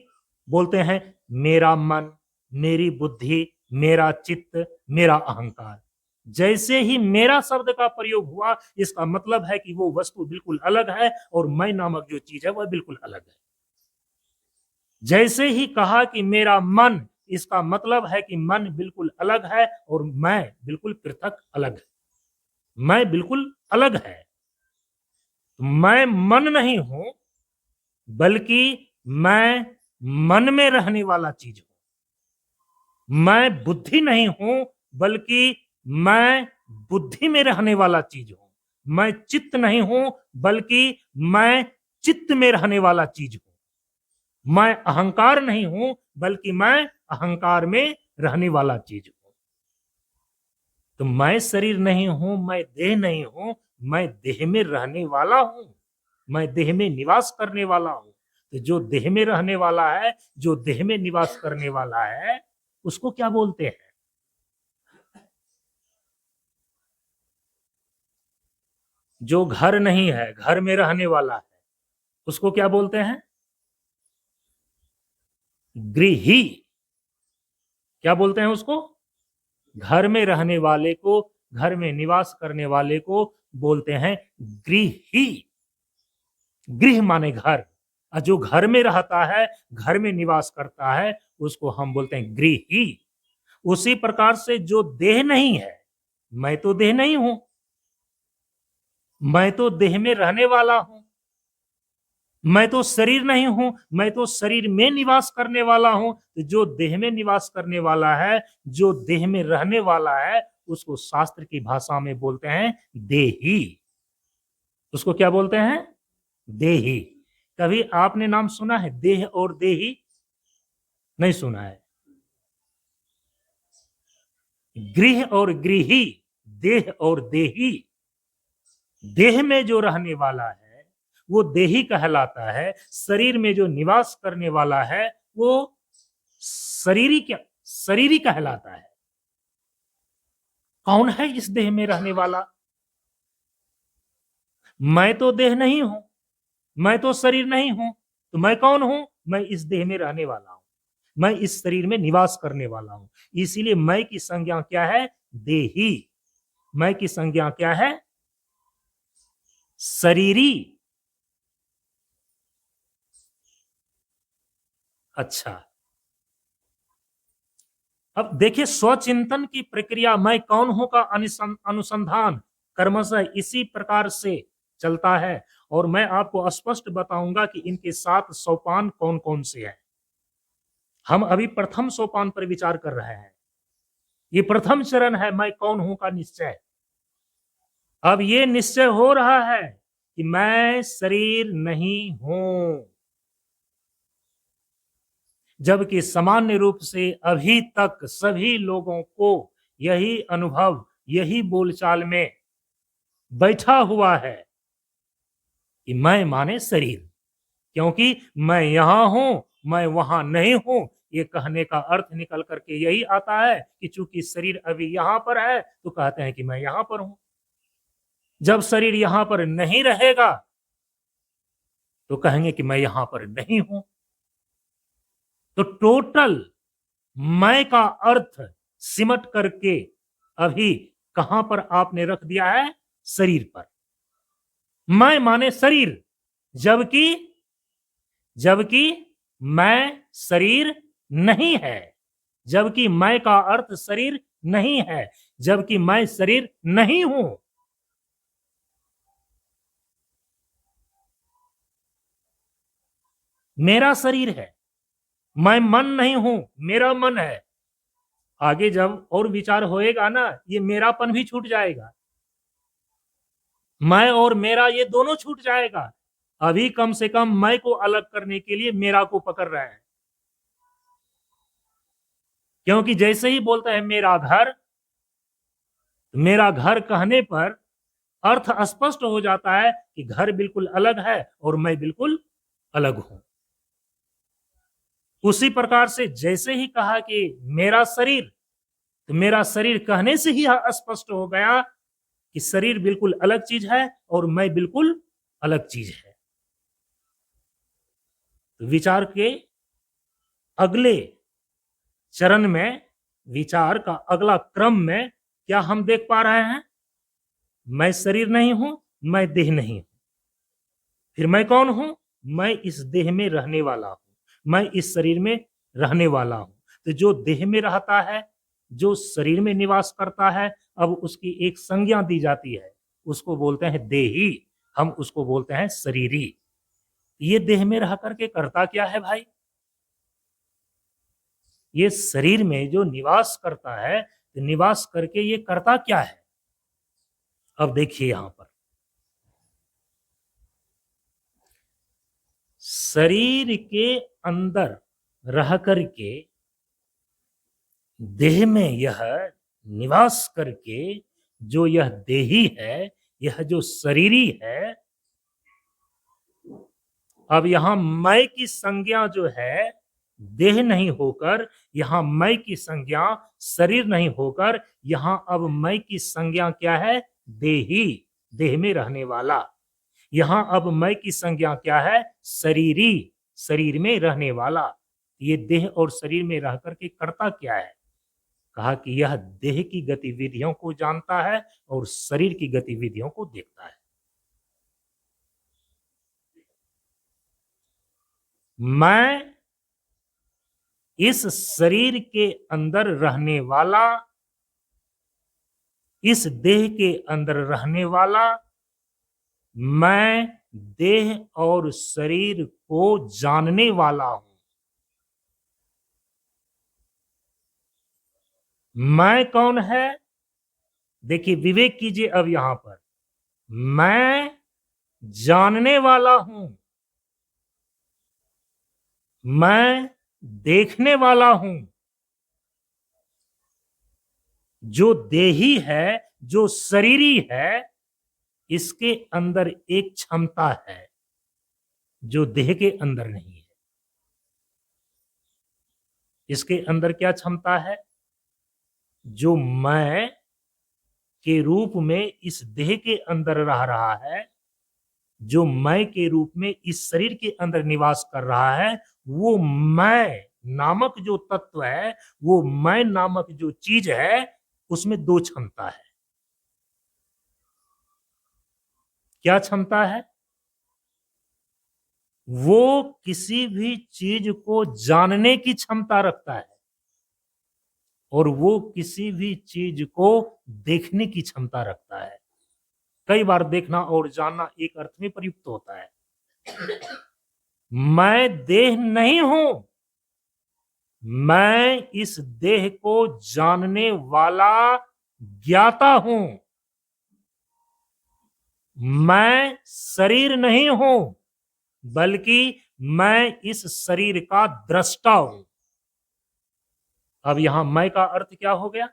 [SPEAKER 1] बोलते हैं मेरा मन, मेरी बुद्धि, मेरा चित्त, मेरा अहंकार। जैसे ही मेरा शब्द का प्रयोग हुआ, इसका मतलब है कि वो वस्तु बिल्कुल अलग है और मैं नामक जो चीज है वह बिल्कुल अलग है। जैसे ही कहा कि मेरा मन, इसका मतलब है कि मन बिल्कुल अलग है और मैं बिल्कुल पृथक अलग है, मैं बिल्कुल अलग है। मैं मन नहीं हूं, बल्कि मैं मन में रहने वाला चीज हूं। मैं बुद्धि नहीं हूं, बल्कि मैं बुद्धि में रहने वाला चीज हूं। मैं चित्त नहीं हूं, बल्कि मैं चित्त में रहने वाला चीज हूं। मैं अहंकार नहीं हूं, बल्कि मैं अहंकार में रहने वाला चीज हूं। तो मैं शरीर नहीं हूं, मैं देह नहीं हूं, मैं देह में रहने वाला हूं, मैं देह में निवास करने वाला हूं। तो जो देह में रहने वाला है, जो देह में निवास करने वाला है, उसको क्या बोलते हैं? जो घर नहीं है, घर में रहने वाला है, उसको क्या बोलते हैं? गृही। क्या बोलते हैं उसको? घर में रहने वाले को, घर में निवास करने वाले को बोलते हैं गृही। गृह माने घर, और जो घर में रहता है, घर में निवास करता है, उसको हम बोलते हैं गृही। उसी प्रकार से जो देह नहीं है, मैं तो देह नहीं हूं, मैं तो देह में रहने वाला हूं, मैं तो शरीर नहीं हूं, मैं तो शरीर में निवास करने वाला हूं। तो जो देह में निवास करने वाला है, जो देह में रहने वाला है, उसको शास्त्र की भाषा में बोलते हैं देही। उसको क्या बोलते हैं? देही। कभी आपने नाम सुना है देह और देही? नहीं सुना है। गृह और गृही, देह और देही। देह में जो रहने वाला है वो देही कहलाता है, शरीर में जो निवास करने वाला है वो शरीरी क्या, शरीरी कहलाता है। कौन है इस देह में रहने वाला? मैं तो देह नहीं हूं, मैं तो शरीर नहीं हूं, तो मैं कौन हूं? मैं इस देह में रहने वाला हूं, मैं इस शरीर में निवास करने वाला हूं। इसीलिए मैं की संज्ञा क्या है? देही। मैं की संज्ञा क्या है? शरीरी। अच्छा, अब देखिए, स्वचिंतन की प्रक्रिया, मैं कौन हूं का अनुसंधान कर्मशः इसी प्रकार से चलता है। और मैं आपको स्पष्ट बताऊंगा कि इनके 7 सोपान कौन कौन से हैं। हम अभी प्रथम सोपान पर विचार कर रहे हैं। ये प्रथम चरण है, मैं कौन हूं का निश्चय। अब ये निश्चय हो रहा है कि मैं शरीर नहीं हूं, जबकि सामान्य रूप से अभी तक सभी लोगों को यही अनुभव, यही बोलचाल में बैठा हुआ है कि मैं माने शरीर। क्योंकि मैं यहां हूं, मैं वहां नहीं हूं, ये कहने का अर्थ निकल करके यही आता है कि चूंकि शरीर अभी यहां पर है तो कहते हैं कि मैं यहां पर हूं। जब शरीर यहां पर नहीं रहेगा तो कहेंगे कि मैं यहां पर नहीं हूं। तो टोटल मैं का अर्थ सिमट करके अभी कहां पर आपने रख दिया है? शरीर पर। मैं माने शरीर, जबकि जबकि मैं शरीर नहीं है। जबकि मैं का अर्थ शरीर नहीं है, जबकि मैं शरीर नहीं हूं। मेरा शरीर है, मैं मन नहीं हूं, मेरा मन है। आगे जब और विचार होएगा ना, ये मेरापन भी छूट जाएगा। मैं और मेरा ये दोनों छूट जाएगा। अभी कम से कम मैं को अलग करने के लिए मेरा को पकड़ रहे हैं। क्योंकि जैसे ही बोलता है मेरा घर कहने पर अर्थ स्पष्ट हो जाता है कि घर बिल्कुल अलग है और मैं बिल्कुल अलग हूं। उसी प्रकार से जैसे ही कहा कि मेरा शरीर, तो मेरा शरीर कहने से ही स्पष्ट हो गया कि शरीर बिल्कुल अलग चीज है और मैं बिल्कुल अलग चीज है। तो विचार के अगले चरण में, विचार का अगला क्रम में क्या हम देख पा रहे हैं? मैं शरीर नहीं हूं, मैं देह नहीं हूं। फिर मैं कौन हूं? मैं इस देह में रहने वाला हूं, मैं इस शरीर में रहने वाला हूं। तो जो देह में रहता है, जो शरीर में निवास करता है, अब उसकी एक संज्ञा दी जाती है, उसको बोलते हैं देही, हम उसको बोलते हैं शरीरी। ये देह में रह करके करता क्या है भाई? ये शरीर में जो निवास करता है, तो निवास करके ये करता क्या है? अब देखिए यहां पर, शरीर के अंदर रह करके देह में यह निवास करके, जो यह देही है, यह जो शरीरी है, अब यहां मैं की संज्ञा जो है, देह नहीं होकर यहां मैं की संज्ञा शरीर नहीं होकर, यहां अब मैं की संज्ञा क्या है? देही, देह में रहने वाला। यहां अब मैं की संज्ञा क्या है? शरीरी, शरीर में रहने वाला। ये देह और शरीर में रह करके करता क्या है? कहा कि यह देह की गतिविधियों को जानता है और शरीर की गतिविधियों को देखता है। मैं इस शरीर के अंदर रहने वाला, इस देह के अंदर रहने वाला, मैं देह और शरीर को जानने वाला हूं। मैं कौन है? देखिए, विवेक कीजिए अब यहां पर। मैं जानने वाला हूं, मैं देखने वाला हूं। जो देही है, जो शरीरी है, इसके अंदर एक क्षमता है जो देह के अंदर नहीं है। इसके अंदर क्या क्षमता है? जो मैं के रूप में इस देह के अंदर रह रहा है, जो मैं के रूप में इस शरीर के अंदर निवास कर रहा है, वो मैं नामक जो तत्व है, वो मैं नामक जो चीज है, उसमें दो क्षमता है। क्या क्षमता है? वो किसी भी चीज को जानने की क्षमता रखता है और वो किसी भी चीज को देखने की क्षमता रखता है। कई बार देखना और जानना एक अर्थ में प्रयुक्त होता है। मैं देह नहीं हूं, मैं इस देह को जानने वाला ज्ञाता हूं। मैं शरीर नहीं हूं, बल्कि मैं इस शरीर का दृष्टा हूं। अब यहां मैं का अर्थ क्या हो गया?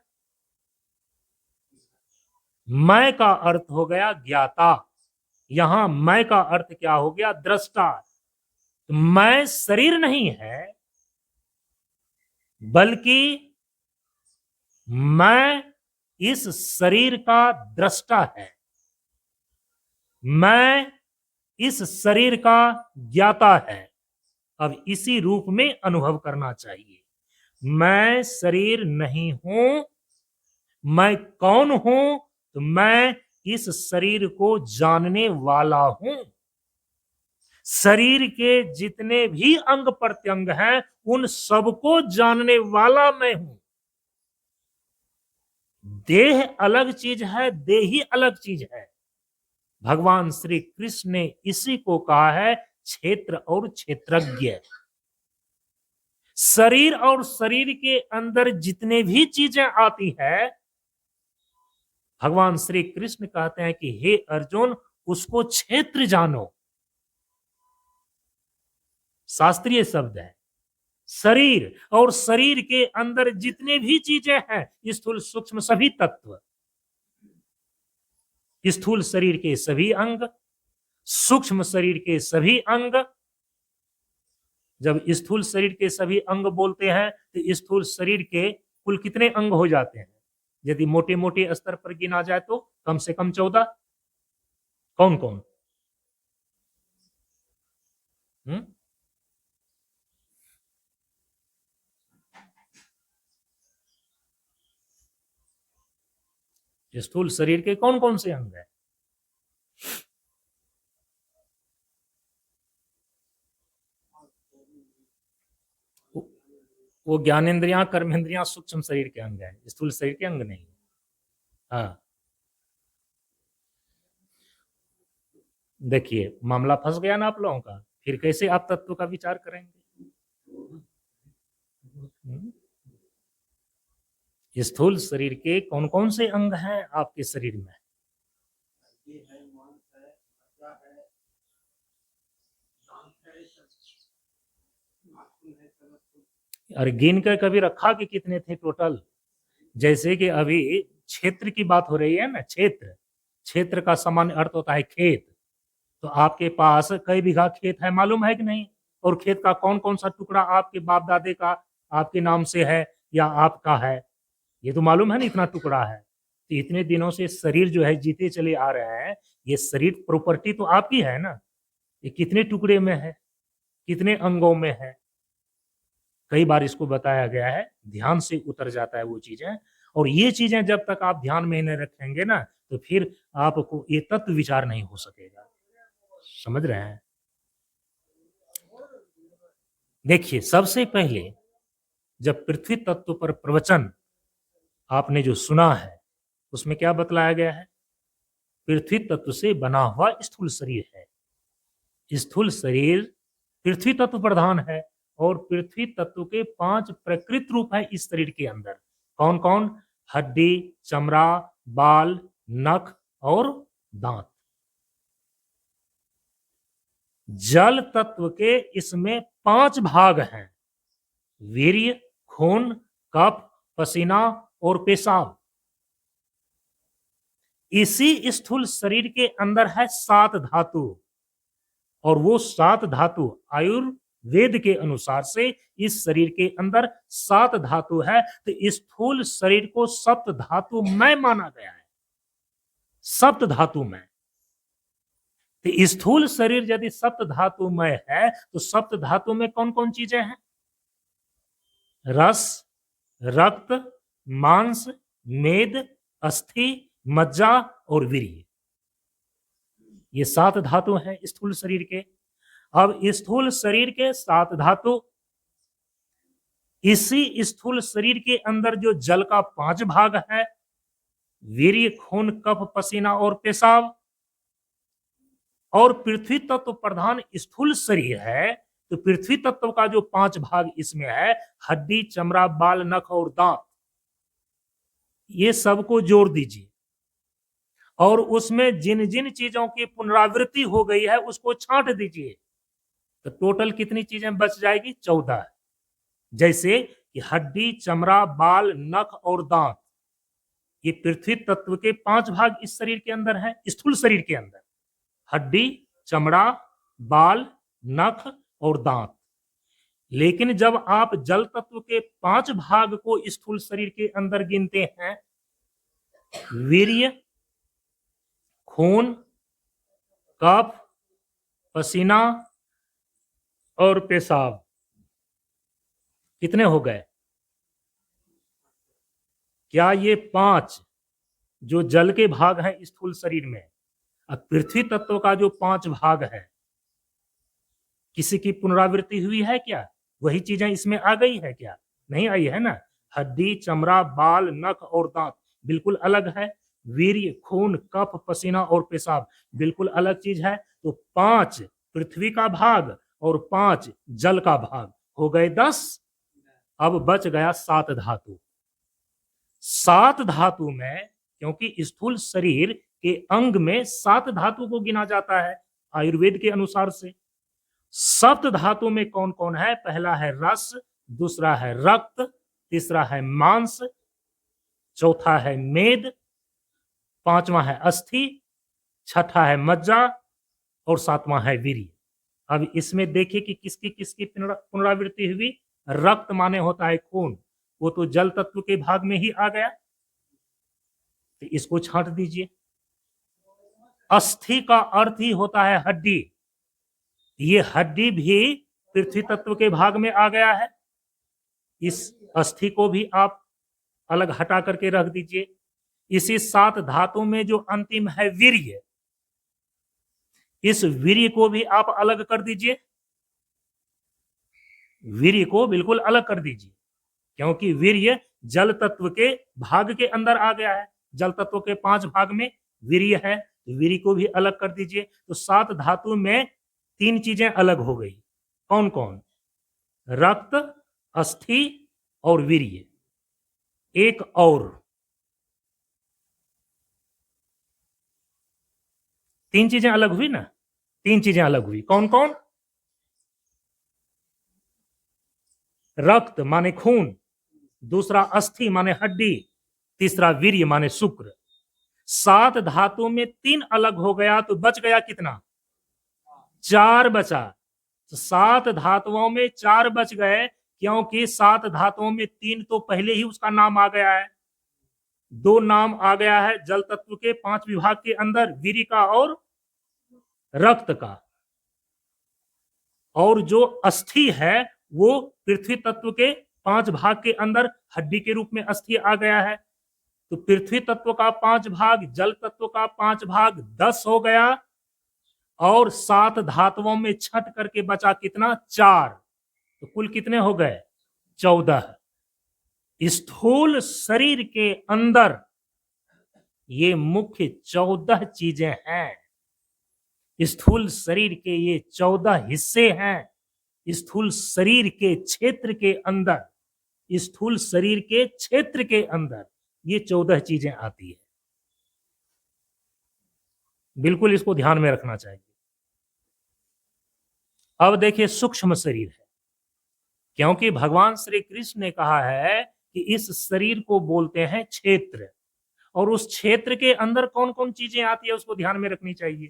[SPEAKER 1] मैं का अर्थ हो गया ज्ञाता। यहां मैं का अर्थ क्या हो गया? दृष्टा। मैं शरीर नहीं है, बल्कि मैं इस शरीर का दृष्टा है। मैं इस शरीर का ज्ञाता है। अब इसी रूप में अनुभव करना चाहिए। मैं शरीर नहीं हूं, मैं कौन हूं? तो मैं इस शरीर को जानने वाला हूं। शरीर के जितने भी अंग प्रत्यंग हैं, उन सबको जानने वाला मैं हूं। देह अलग चीज है, देही अलग चीज है। भगवान श्री कृष्ण ने इसी को कहा है क्षेत्र और क्षेत्रज्ञ। शरीर और शरीर के अंदर जितने भी चीजें आती है, भगवान श्री कृष्ण कहते हैं कि हे अर्जुन, उसको क्षेत्र जानो। शास्त्रीय शब्द है। शरीर और शरीर के अंदर जितने भी चीजें हैं, स्थूल सूक्ष्म सभी तत्व, स्थूल शरीर के सभी अंग, सूक्ष्म शरीर के सभी अंग। जब स्थूल शरीर के सभी अंग बोलते हैं तो स्थूल शरीर के कुल कितने अंग हो जाते हैं? यदि मोटे मोटे स्तर पर गिना जाए तो कम से कम 14। कौन कौन? स्थूल शरीर के कौन कौन से अंग है? वो ज्ञानेन्द्रियां, कर्मेंद्रियां सूक्ष्म शरीर के अंग है, स्थूल शरीर के अंग नहीं। हाँ, देखिए मामला फंस गया ना आप लोगों का। फिर कैसे आप तत्व का विचार करेंगे? स्थूल शरीर के कौन कौन से अंग हैं आपके शरीर में? और गिन कर कभी रखा कि कितने थे टोटल? जैसे कि अभी क्षेत्र की बात हो रही है ना, क्षेत्र, क्षेत्र का सामान्य अर्थ होता है खेत। तो आपके पास कई बीघा खेत है, मालूम है कि नहीं? और खेत का कौन कौन सा टुकड़ा आपके बाप दादे का आपके नाम से है या आपका है, ये तो मालूम है ना, इतना टुकड़ा है। तो इतने दिनों से शरीर जो है जीते चले आ रहे हैं, ये शरीर प्रॉपर्टी तो आपकी है ना। ये कितने टुकड़े में है, कितने अंगों में है? कई बार इसको बताया गया है, ध्यान से उतर जाता है वो चीजें। और ये चीजें जब तक आप ध्यान में नहीं रखेंगे ना, तो फिर आपको ये तत्व विचार नहीं हो सकेगा। समझ रहे हैं? देखिए, सबसे पहले जब पृथ्वी तत्व पर प्रवचन आपने जो सुना है, उसमें क्या बतलाया गया है? पृथ्वी तत्व से बना हुआ स्थूल शरीर है। स्थूल शरीर पृथ्वी तत्व प्रधान है, और पृथ्वी तत्व के 5 प्रकृत रूप है इस शरीर के अंदर। कौन कौन? हड्डी, चमड़ा, बाल, नख और दांत। जल तत्व के इसमें 5 भाग हैं: वीर्य, खून, कफ, पसीना और पेशाब। इसी स्थूल शरीर के अंदर है 7 धातु, और वो 7 धातु आयुर्वेद के अनुसार से इस शरीर के अंदर 7 धातु है। तो स्थूल शरीर को सप्त धातु में माना गया है, सप्त धातु में। तो स्थूल शरीर यदि सप्त धातु में है, तो सप्त धातु में कौन कौन चीजें हैं? रस, रक्त, मांस, मेद, अस्थि, मज्जा और वीर्य। ये 7 धातु हैं स्थूल शरीर के। अब स्थूल शरीर के 7 धातु, इसी स्थूल शरीर के अंदर जो जल का 5 भाग है, वीर्य, खून, कफ, पसीना और पेशाब, और पृथ्वी तत्व प्रधान स्थूल शरीर है, तो पृथ्वी तत्व का जो 5 भाग इसमें है, हड्डी, चमड़ा, बाल, नख और दांत, ये सबको जोड़ दीजिए और उसमें जिन जिन चीजों की पुनरावृत्ति हो गई है उसको छांट दीजिए, तो टोटल कितनी चीजें बच जाएगी? 14। जैसे कि हड्डी, चमड़ा, बाल, नख और दांत, ये पृथ्वी तत्व के 5 भाग इस शरीर के अंदर है, स्थूल शरीर के अंदर। हड्डी, चमड़ा, बाल, नख और दांत। लेकिन जब आप जल तत्व के 5 भाग को स्थूल शरीर के अंदर गिनते हैं, वीर्य, खून, कफ, पसीना और पेशाब, कितने हो गए? क्या ये 5 जो जल के भाग हैं स्थूल शरीर में, अब पृथ्वी तत्व का जो 5 भाग है, किसी की पुनरावृत्ति हुई है क्या? वही चीजें इसमें आ गई है क्या? नहीं आई है ना। हड्डी, चमड़ा, बाल, नख और दांत बिल्कुल अलग है। वीर्य, खून, कफ, पसीना और पेशाब बिल्कुल अलग चीज है। तो 5 पृथ्वी का भाग और 5 जल का भाग, हो गए 10। अब बच गया 7 धातु। 7 धातु में, क्योंकि स्थूल शरीर के अंग में 7 धातु को गिना जाता है आयुर्वेद के अनुसार से। सप्त धातु में कौन कौन है? पहला है रस, दूसरा है रक्त, तीसरा है मांस, चौथा है मेद, पांचवा है अस्थि, छठा है मज्जा और सातवां है वीर्य। अब इसमें देखिए कि किसकी किसकी पुनरावृत्ति हुई। रक्त माने होता है खून, वो तो जल तत्व के भाग में ही आ गया, तो इसको छांट दीजिए। अस्थि का अर्थ ही होता है हड्डी, ये हड्डी भी पृथ्वी तत्व के भाग में आ गया है, इस अस्थि को भी आप अलग हटा करके रख दीजिए। इसी 7 धातु में जो अंतिम है वीर्य, इस वीर्य को भी आप अलग कर दीजिए, वीर्य को बिल्कुल अलग कर दीजिए, क्योंकि वीर्य जल तत्व के भाग के अंदर आ गया है। जल तत्व के 5 भाग में वीर्य है, तो वीर्य को भी अलग कर दीजिए। तो 7 धातु में 3 चीजें अलग हो गई। कौन कौन? रक्त, अस्थि और वीर्य। एक और 3 चीजें अलग हुई ना, 3 चीजें अलग हुई। कौन कौन? रक्त माने खून, दूसरा अस्थि माने हड्डी, तीसरा वीर्य माने शुक्र। 7 धातु में 3 अलग हो गया, तो बच गया कितना? 4 बचा। तो 7 धातुओं में 4 बच गए, क्योंकि 7 धातुओं में 3 तो पहले ही उसका नाम आ गया है। 2 नाम आ गया है जल तत्व के 5 विभाग के अंदर, वीर्य का और रक्त का। और जो अस्थि है वो पृथ्वी तत्व के 5 भाग के अंदर हड्डी के रूप में अस्थि आ गया है। तो पृथ्वी तत्व का 5 भाग, जल तत्व का 5 भाग, 10 हो गया। और 7 धातुओं में छट करके बचा कितना? 4। तो कुल कितने हो गए? 14। स्थूल शरीर के अंदर ये मुख्य 14 चीजें हैं। स्थूल शरीर के ये 14 हिस्से हैं। स्थूल शरीर के क्षेत्र के अंदर, स्थूल शरीर के क्षेत्र के अंदर ये 14 चीजें आती है। बिल्कुल इसको ध्यान में रखना चाहिए। अब देखिए सूक्ष्म शरीर है, क्योंकि भगवान श्री कृष्ण ने कहा है कि इस शरीर को बोलते हैं क्षेत्र, और उस क्षेत्र के अंदर कौन कौन चीजें आती है उसको ध्यान में रखनी चाहिए।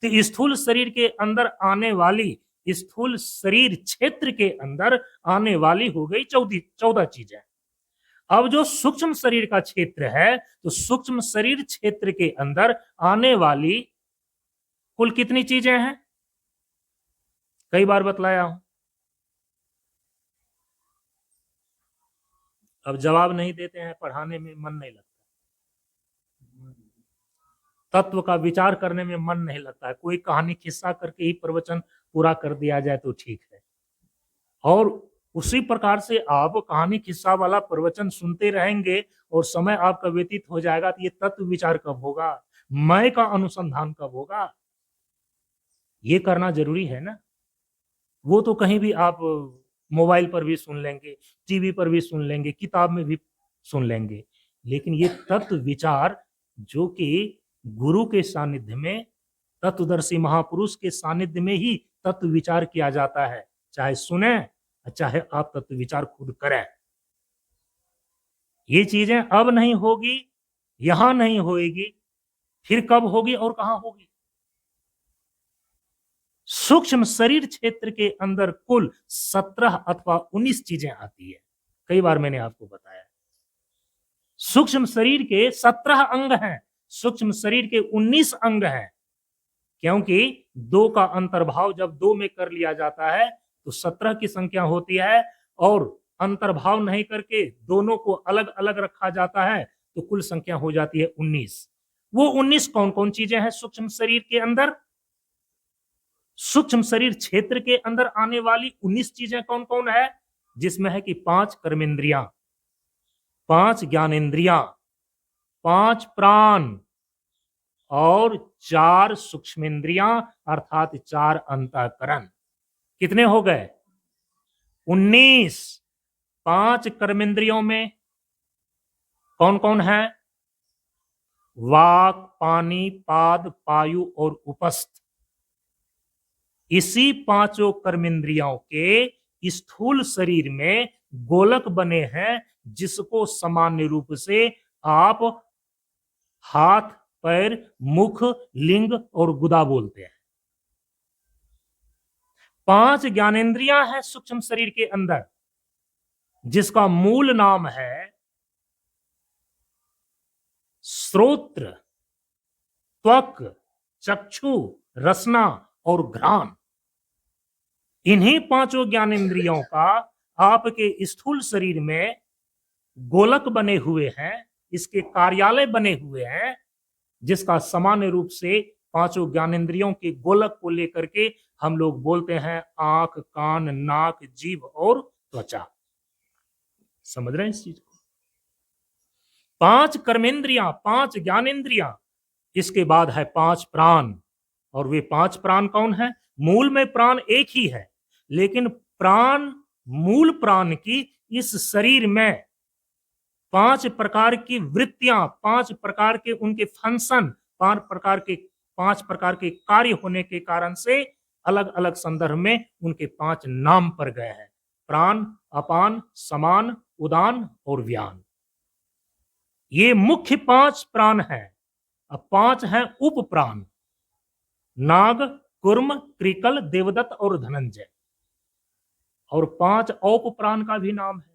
[SPEAKER 1] तो स्थूल शरीर के अंदर आने वाली, स्थूल शरीर क्षेत्र के अंदर आने वाली हो गई 14 चीजें। अब जो सूक्ष्म शरीर का क्षेत्र है, तो सूक्ष्म शरीर क्षेत्र के अंदर आने वाली कुल कितनी चीजें हैं? कई बार बतलाया हूं। अब जवाब नहीं देते हैं, पढ़ाने में मन नहीं लगता, तत्व का विचार करने में मन नहीं लगता है। कोई कहानी खिस्सा करके ही प्रवचन पूरा कर दिया जाए तो ठीक है। और उसी प्रकार से आप कहानी किस्सा वाला प्रवचन सुनते रहेंगे और समय आपका व्यतीत हो जाएगा, तो ये तत्व विचार कब होगा, मैं का अनुसंधान कब होगा, ये करना जरूरी है ना। वो तो कहीं भी आप मोबाइल पर भी सुन लेंगे, टीवी पर भी सुन लेंगे, किताब में भी सुन लेंगे, लेकिन ये तत्व विचार जो कि गुरु के सानिध्य में, तत्वदर्शी महापुरुष के सानिध्य में ही तत्व विचार किया जाता है, चाहे सुने चाहे आप तत्व विचार खुद करें। ये चीजें अब नहीं होगी, यहां नहीं होगी, फिर कब होगी और कहां होगी। सूक्ष्म शरीर क्षेत्र के अंदर कुल 17 अथवा 19 चीजें आती है। कई बार मैंने आपको बताया, सूक्ष्म शरीर के 17 अंग हैं, सूक्ष्म शरीर के 19 अंग हैं, क्योंकि 2 का अंतर्भाव जब 2 में कर लिया जाता है तो 17 की संख्या होती है, और अंतर्भाव नहीं करके दोनों को अलग अलग रखा जाता है तो कुल संख्या हो जाती है 19। वो 19 कौन कौन चीजें हैं सूक्ष्म शरीर के अंदर, सूक्ष्म शरीर क्षेत्र के अंदर आने वाली 19 चीजें कौन कौन है, जिसमें है कि 5 कर्मेंद्रियां, 5 ज्ञानेंद्रियां, 5 प्राण और 4 सूक्ष्मेंद्रियां अर्थात 4 अंतःकरण। कितने हो गए, 19। 5 कर्मेंद्रियों में कौन कौन है, वाक, पानी, पाद, पायु और उपस्थ। इसी 5 कर्मेंद्रियों के स्थूल शरीर में गोलक बने हैं, जिसको सामान्य रूप से आप हाथ, पैर, मुख, लिंग और गुदा बोलते हैं। 5 ज्ञानेंद्रियां हैं सूक्ष्म शरीर के अंदर, जिसका मूल नाम है श्रोत्र, त्वक, चक्षु, रसना और घ्राण। इन्हीं 5 ज्ञानेंद्रियों का आपके स्थूल शरीर में गोलक बने हुए हैं, इसके कार्यालय बने हुए हैं, जिसका सामान्य रूप से 5 ज्ञानेंद्रियों के गोलक को लेकर के हम लोग बोलते हैं आंख, कान, नाक, जीभ और त्वचा। समझ रहे हैं इस चीज को। 5 कर्मेंद्रियां, 5 ज्ञानेंद्रियां, इसके बाद है 5 प्राण। और वे 5 प्राण कौन है, मूल में प्राण एक ही है, लेकिन प्राण, मूल प्राण की इस शरीर में 5 प्रकार की वृत्तियां, 5 प्रकार के उनके फंक्शन, 5 प्रकार के कार्य होने के कारण से अलग अलग संदर्भ में उनके 5 नाम पर गए हैं, प्राण, अपान, समान, उदान और व्यान। ये मुख्य 5 प्राण हैं। अब 5 हैं उप प्राण, नाग, कुर्म, कृकल, देवदत्त और धनंजय। और 5 औप प्राण का भी नाम है,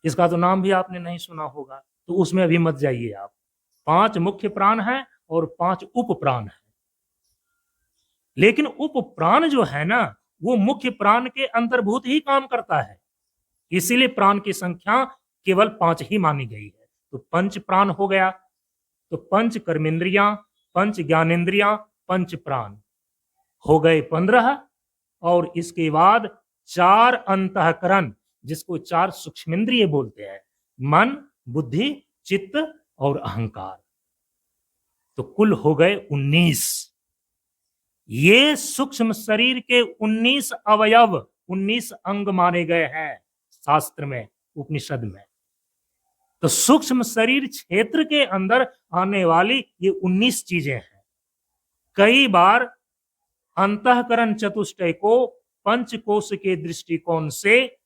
[SPEAKER 1] इसका तो नाम भी आपने नहीं सुना होगा, तो उसमें अभी मत जाइए आप। 5 मुख्य प्राण हैं और 5 उप प्राण हैं। लेकिन उप प्राण जो है ना, वो मुख्य प्राण के अंतर्भूत ही काम करता है, इसीलिए प्राण की संख्या केवल 5 ही मानी गई है। तो पंच प्राण हो गया, तो पंच कर्मेंद्रियां, पंच ज्ञानेंद्रियां, पंच प्राण हो गए 15। और इसके बाद 4 अंतःकरण, जिसको 4 सूक्ष्मेंद्रिय बोलते हैं, मन, बुद्धि, चित्त और अहंकार। तो कुल हो गए 19। ये सूक्ष्म शरीर के 19 अवयव, 19 अंग माने गए हैं शास्त्र में, उपनिषद में। तो सूक्ष्म शरीर क्षेत्र के अंदर आने वाली ये 19 चीजें हैं। कई बार अंतःकरण चतुष्टय को पंचकोश के दृष्टिकोण से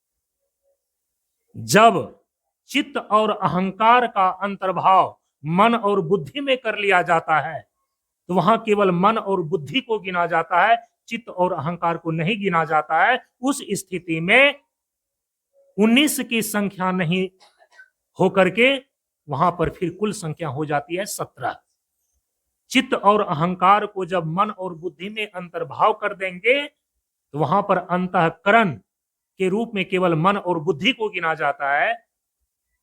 [SPEAKER 1] जब चित्त और अहंकार का अंतर्भाव मन और बुद्धि में कर लिया जाता है, तो वहां केवल मन और बुद्धि को गिना जाता है, चित्त और अहंकार को नहीं गिना जाता है। उस स्थिति में 19 की संख्या नहीं होकर के वहां पर फिर कुल संख्या हो जाती है 17। चित्त और अहंकार को जब मन और बुद्धि में अंतर्भाव कर देंगे तो वहां पर अंतःकरण के रूप में केवल मन और बुद्धि को गिना जाता है,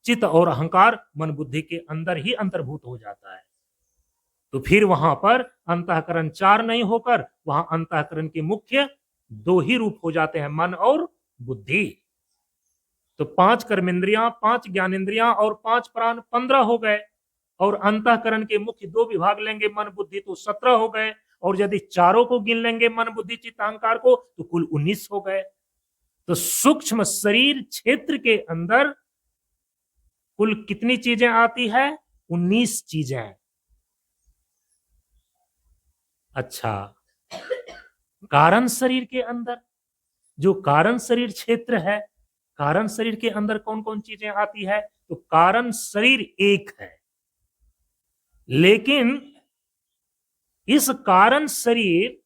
[SPEAKER 1] चित्त और अहंकार मन बुद्धि के अंदर ही अंतर्भूत हो जाता है। तो फिर वहां पर अंतःकरण 4 नहीं होकर वहां अंतःकरण के मुख्य 2 ही रूप हो जाते हैं, मन और बुद्धि। तो 5 कर्मेंद्रियां, 5 ज्ञानेंद्रियां और 5 प्राण 15 हो गए, और अंतःकरण के मुख्य 2 विभाग लेंगे मन बुद्धि तो 17 हो गए, और यदि चारों को गिन लेंगे मन बुद्धि चित्त अहंकार को तो कुल 19 हो गए। तो सूक्ष्म शरीर क्षेत्र के अंदर कुल कितनी चीजें आती है? 19 चीजें। अच्छा, कारण शरीर के अंदर, जो कारण शरीर क्षेत्र है, कारण शरीर के अंदर कौन कौन चीजें आती है? तो कारण शरीर एक है, लेकिन इस कारण शरीर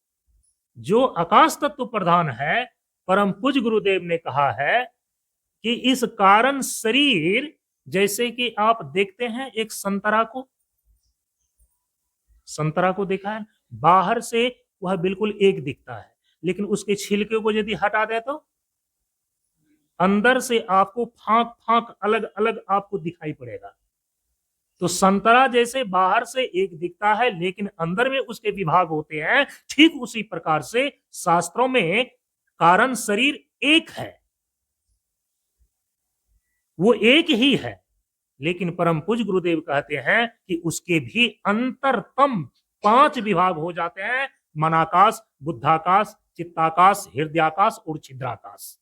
[SPEAKER 1] जो आकाश तत्व प्रधान है, परम पूज्य गुरुदेव ने कहा है कि इस कारण शरीर, जैसे कि आप देखते हैं एक संतरा को, संतरा को देखा है, बाहर से वह बिल्कुल एक दिखता है, लेकिन उसके छिलके को यदि हटा दे तो अंदर से आपको फांक फांक अलग अलग आपको दिखाई पड़ेगा। तो संतरा जैसे बाहर से एक दिखता है लेकिन अंदर में उसके विभाग होते हैं, ठीक उसी प्रकार से शास्त्रों में कारण शरीर एक है, वो एक ही है, लेकिन परम पूज्य गुरुदेव कहते हैं कि उसके भी अंतरतम 5 विभाग हो जाते हैं, मनाकाश, बुद्धाकाश, चित्ताकाश, हृदयाकाश और छिद्राकाश।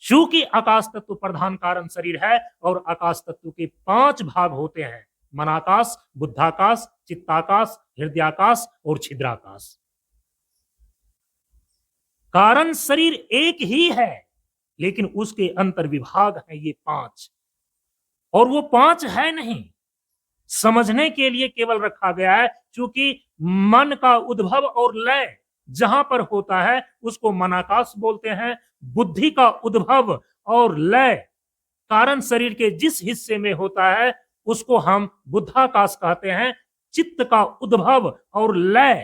[SPEAKER 1] चूंकि आकाश तत्व प्रधान कारण शरीर है और आकाश तत्व के 5 भाग होते हैं, मनाकाश, बुद्धाकाश, चित्ताकाश, हृदयाकाश और छिद्राकाश। कारण शरीर एक ही है, लेकिन उसके अंतर विभाग हैं ये 5, और वो 5 है नहीं, समझने के लिए केवल रखा गया है। क्योंकि मन का उद्भव और लय जहां पर होता है उसको मनाकाश बोलते हैं, बुद्धि का उद्भव और लय कारण शरीर के जिस हिस्से में होता है उसको हम बुद्धाकाश कहते हैं, चित्त का उद्भव और लय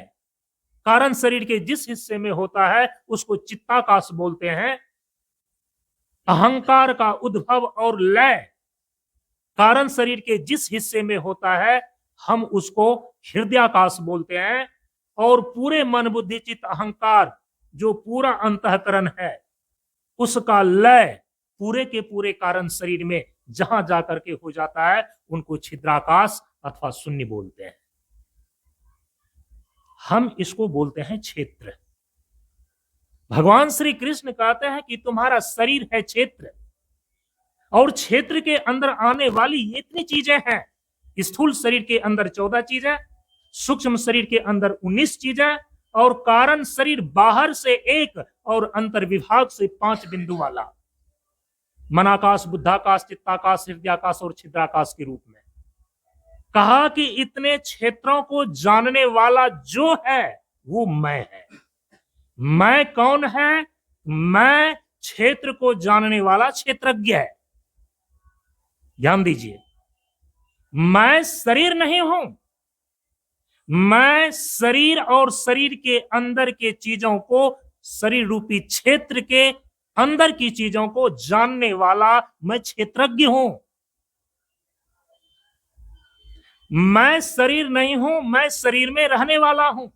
[SPEAKER 1] कारण शरीर के जिस हिस्से में होता है उसको चित्ताकाश बोलते हैं, अहंकार का उद्भव और लय कारण शरीर के जिस हिस्से में होता है हम उसको हृदयाकाश बोलते हैं, और पूरे मन बुद्धि चित्त अहंकार जो पूरा अंतःकरण है उसका लय पूरे के पूरे कारण शरीर में जहां जाकर के हो जाता है उनको छिद्राकाश अथवा शून्य बोलते हैं। हम इसको बोलते हैं क्षेत्र। भगवान श्री कृष्ण कहते हैं कि तुम्हारा शरीर है क्षेत्र, और क्षेत्र के अंदर आने वाली इतनी चीजें हैं। स्थूल शरीर के अंदर 14 चीजें, सूक्ष्म शरीर के अंदर 19 चीजें, और कारण शरीर बाहर से 1 और अंतर विभाग से 5 बिंदु वाला, मनाकाश, बुद्धाकाश, चित्ताकाश, हृदयाकाश और छिद्राकाश के रूप में। कहा कि इतने क्षेत्रों को जानने वाला जो है वो मैं है। मैं कौन है? मैं क्षेत्र को जानने वाला क्षेत्रज्ञ है। ध्यान दीजिए, मैं शरीर नहीं हूं, मैं शरीर और शरीर के अंदर के चीजों को, शरीर रूपी क्षेत्र के अंदर की चीजों को जानने वाला मैं क्षेत्रज्ञ हूं। मैं शरीर नहीं हूं, मैं शरीर में रहने वाला हूं।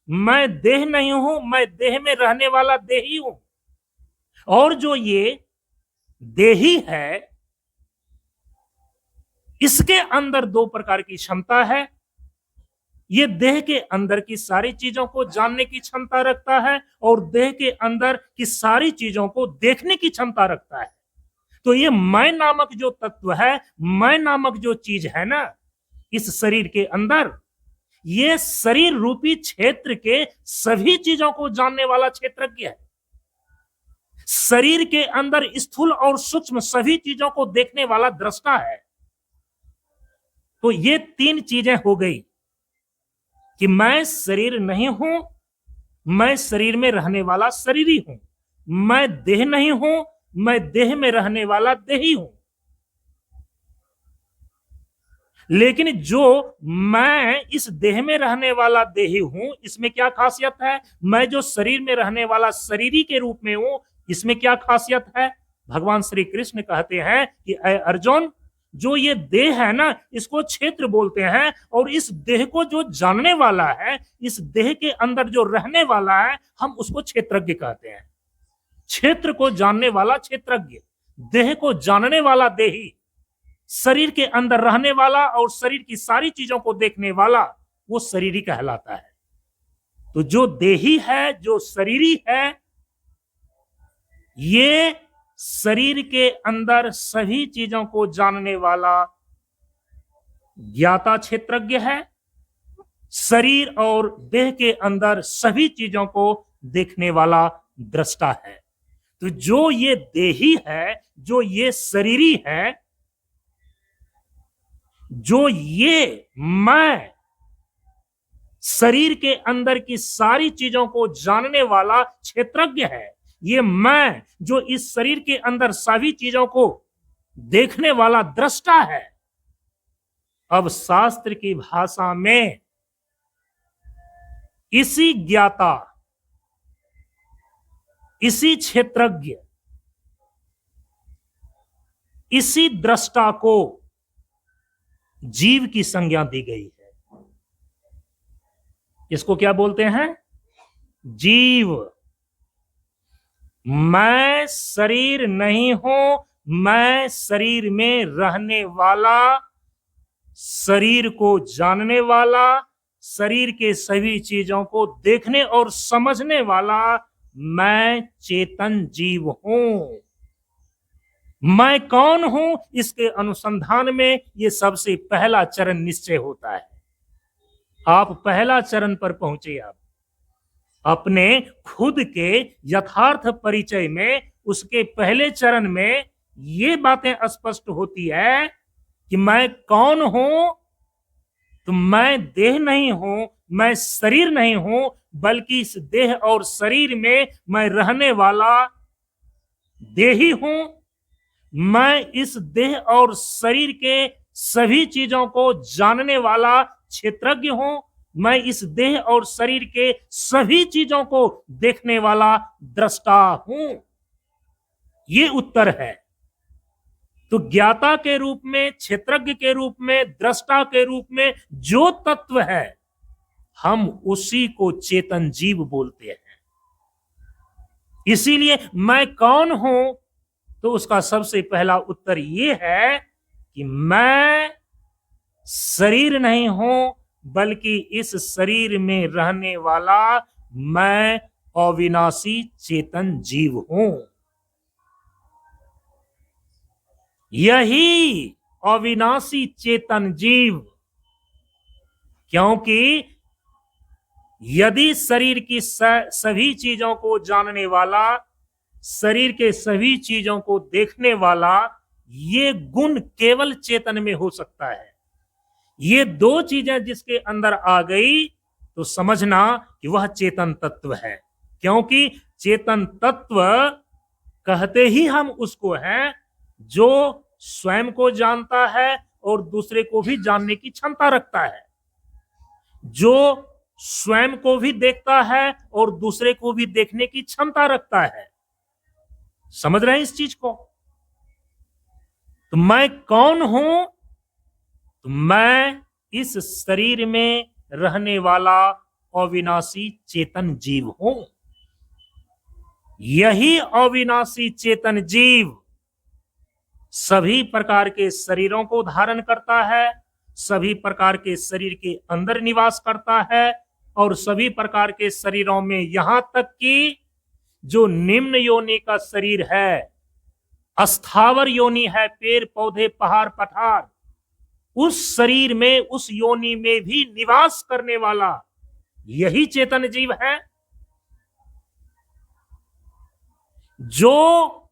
[SPEAKER 1] मैं देह नहीं हूं, मैं देह में रहने वाला देही हूं। और जो ये देही है इसके अंदर 2 प्रकार की क्षमता है। ये देह के अंदर की सारी चीजों को जानने की क्षमता रखता है और देह के अंदर की सारी चीजों को देखने की क्षमता रखता है। तो ये मैं नामक जो तत्व है, मैं नामक जो चीज है ना इस शरीर के अंदर, ये शरीर रूपी क्षेत्र के सभी चीजों को जानने वाला क्षेत्रज्ञ है। शरीर के अंदर स्थूल और सूक्ष्म सभी चीजों को देखने वाला दृष्टा है। तो ये 3 चीजें हो गई कि मैं शरीर नहीं हूं, मैं शरीर में रहने वाला शरीरी हूं, मैं देह नहीं हूं, मैं देह में रहने वाला देही हूं। लेकिन जो मैं इस देह में रहने वाला देही हूं, इसमें क्या खासियत है? मैं जो शरीर में रहने वाला शरीरी के रूप में हूं, इसमें क्या खासियत है? भगवान श्री कृष्ण कहते हैं कि ऐ अर्जुन, जो ये देह है ना इसको क्षेत्र बोलते हैं, और इस देह को जो जानने वाला है, इस देह के अंदर जो रहने वाला है, हम उसको क्षेत्रज्ञ कहते हैं। क्षेत्र को जानने वाला क्षेत्रज्ञ, देह को जानने वाला देही, शरीर के अंदर रहने वाला और शरीर की सारी चीजों को देखने वाला, वो शरीरी कहलाता है। तो जो देही है, जो शरीरी है, ये शरीर के अंदर सभी चीजों को जानने वाला ज्ञाता क्षेत्रज्ञ है, शरीर और देह के अंदर सभी चीजों को देखने वाला दृष्टा है। तो जो ये देही है, जो ये शरीरी है, जो ये मैं शरीर के अंदर की सारी चीजों को जानने वाला क्षेत्रज्ञ है, ये मैं जो इस शरीर के अंदर सभी चीजों को देखने वाला दृष्टा है, अब शास्त्र की भाषा में इसी ज्ञाता, इसी क्षेत्रज्ञ, इसी दृष्टा को जीव की संज्ञा दी गई है। इसको क्या बोलते हैं? जीव। मैं शरीर नहीं हूं, मैं शरीर में रहने वाला, शरीर को जानने वाला, शरीर के सभी चीजों को देखने और समझने वाला मैं चेतन जीव हूं। मैं कौन हूं, इसके अनुसंधान में ये सबसे पहला चरण निश्चय होता है। आप पहला चरण पर पहुंचे। आप अपने खुद के यथार्थ परिचय में, उसके पहले चरण में ये बातें स्पष्ट होती है कि मैं कौन हूं। तो मैं देह नहीं हूं, मैं शरीर नहीं हूं, बल्कि इस देह और शरीर में मैं रहने वाला देही हूं। मैं इस देह और शरीर के सभी चीजों को जानने वाला क्षेत्रज्ञ हूं। मैं इस देह और शरीर के सभी चीजों को देखने वाला दृष्टा हूं। ये उत्तर है। तो ज्ञाता के रूप में, क्षेत्रज्ञ के रूप में, दृष्टा के रूप में जो तत्व है, हम उसी को चेतन जीव बोलते हैं। इसीलिए मैं कौन हूं, तो उसका सबसे पहला उत्तर यह है कि मैं शरीर नहीं हूं, बल्कि इस शरीर में रहने वाला मैं अविनाशी चेतन जीव हूं। यही अविनाशी चेतन जीव, क्योंकि यदि शरीर की सभी चीजों को जानने वाला, शरीर के सभी चीजों को देखने वाला, ये गुण केवल चेतन में हो सकता है। ये दो चीजें जिसके अंदर आ गई तो समझना कि वह चेतन तत्व है। क्योंकि चेतन तत्व कहते ही हम उसको हैं जो स्वयं को जानता है और दूसरे को भी जानने की क्षमता रखता है, जो स्वयं को भी देखता है और दूसरे को भी देखने की क्षमता रखता है। समझ रहे हैं इस चीज को? तो मैं कौन हूं? तो मैं इस शरीर में रहने वाला अविनाशी चेतन जीव हूं। यही अविनाशी चेतन जीव सभी प्रकार के शरीरों को धारण करता है, सभी प्रकार के शरीर के अंदर निवास करता है, और सभी प्रकार के शरीरों में यहां तक कि जो निम्न योनि का शरीर है, अस्थावर योनि है, पेड़ पौधे पहाड़ पठार, उस शरीर में, उस योनि में भी निवास करने वाला यही चेतन जीव है। जो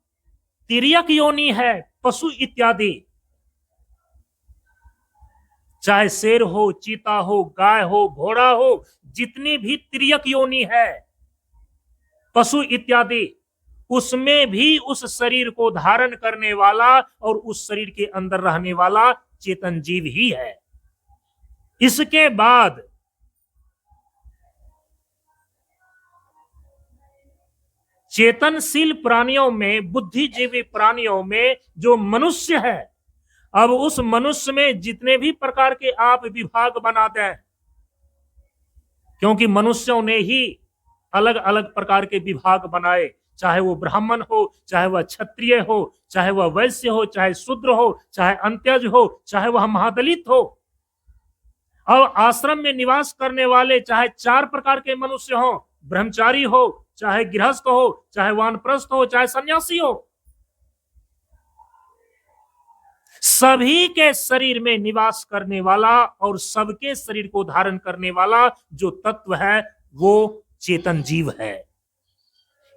[SPEAKER 1] तिर्यक योनि है, पशु इत्यादि, चाहे शेर हो, चीता हो, गाय हो, घोड़ा हो, जितनी भी तिर्यक योनि है, पशु इत्यादि, उसमें भी उस शरीर को धारण करने वाला और उस शरीर के अंदर रहने वाला चेतन जीव ही है। इसके बाद चेतनशील प्राणियों में, बुद्धिजीवी प्राणियों में जो मनुष्य है, अब उस मनुष्य में जितने भी प्रकार के आप विभाग बनाते हैं, क्योंकि मनुष्यों ने ही अलग अलग प्रकार के विभाग बनाए, चाहे वो ब्राह्मण हो, चाहे वह क्षत्रिय हो, चाहे वह वैश्य हो, चाहे शूद्र हो, चाहे अंत्यज हो, चाहे वह महादलित हो। और आश्रम में निवास करने वाले चाहे 4 प्रकार के मनुष्य हो, ब्रह्मचारी हो, चाहे गृहस्थ हो, चाहे वानप्रस्थ हो, चाहे सन्यासी हो, सभी के शरीर में निवास करने वाला और सबके शरीर को धारण करने वाला जो तत्व है वो चेतन जीव है।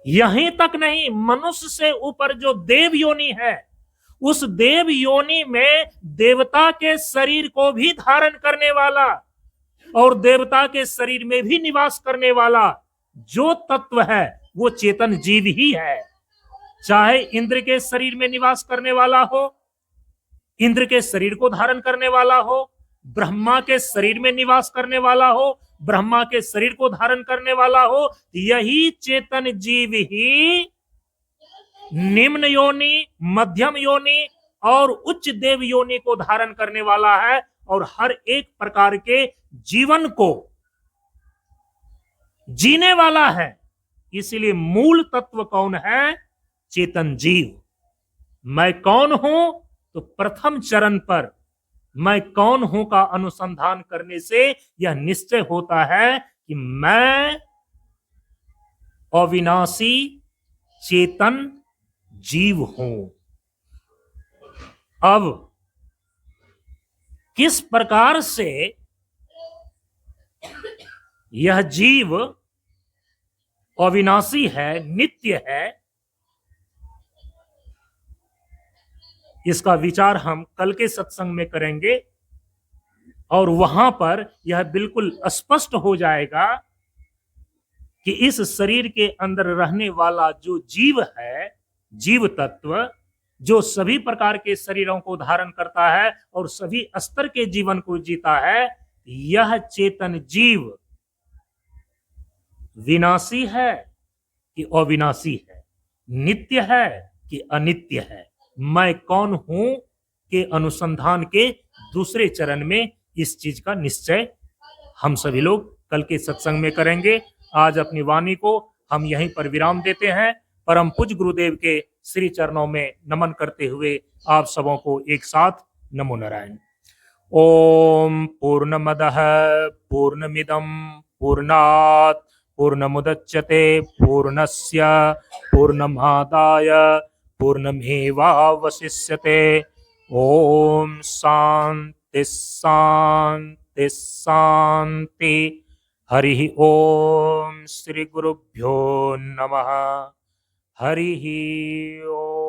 [SPEAKER 1] यहीं तक नहीं, मनुष्य से ऊपर जो देव योनि है, उस देव योनि में देवता के शरीर को भी धारण करने वाला और देवता के शरीर में भी निवास करने वाला जो तत्व है वो चेतन जीव ही है। चाहे इंद्र के शरीर में निवास करने वाला हो, इंद्र के शरीर को धारण करने वाला हो, ब्रह्मा के शरीर में निवास करने वाला हो, ब्रह्मा के शरीर को धारण करने वाला हो, यही चेतन जीव ही निम्न योनि, मध्यम योनि और उच्च देव योनि को धारण करने वाला है और हर एक प्रकार के जीवन को जीने वाला है। इसलिए मूल तत्व कौन है? चेतन जीव। मैं कौन हूं? तो प्रथम चरण पर मैं कौन हूं का अनुसंधान करने से यह निश्चय होता है कि मैं अविनाशी चेतन जीव हूं। अब किस प्रकार से यह जीव अविनाशी है, नित्य है, इसका विचार हम कल के सत्संग में करेंगे और वहां पर यह बिल्कुल स्पष्ट हो जाएगा कि इस शरीर के अंदर रहने वाला जो जीव है, जीव तत्व जो सभी प्रकार के शरीरों को धारण करता है और सभी स्तर के जीवन को जीता है, यह चेतन जीव विनाशी है कि अविनाशी है, नित्य है कि अनित्य है। मैं कौन हूं के अनुसंधान के दूसरे चरण में इस चीज का निश्चय हम सभी लोग कल के सत्संग में करेंगे। आज अपनी वाणी को हम यहीं पर विराम देते हैं। परम पूज्य गुरुदेव के श्री चरणों में नमन करते हुए आप सबों को एक साथ नमो नारायण। ओम पूर्णमदः पूर्णमिदं पूर्णात् पूर्णमुदच्यते पूर्णस्य पूर्णमादाय पूर्णमेवावशिष्यते। ओम शांति शांति शांति। हरि ओम। श्री गुरुभ्यो नमः। हरि ओम।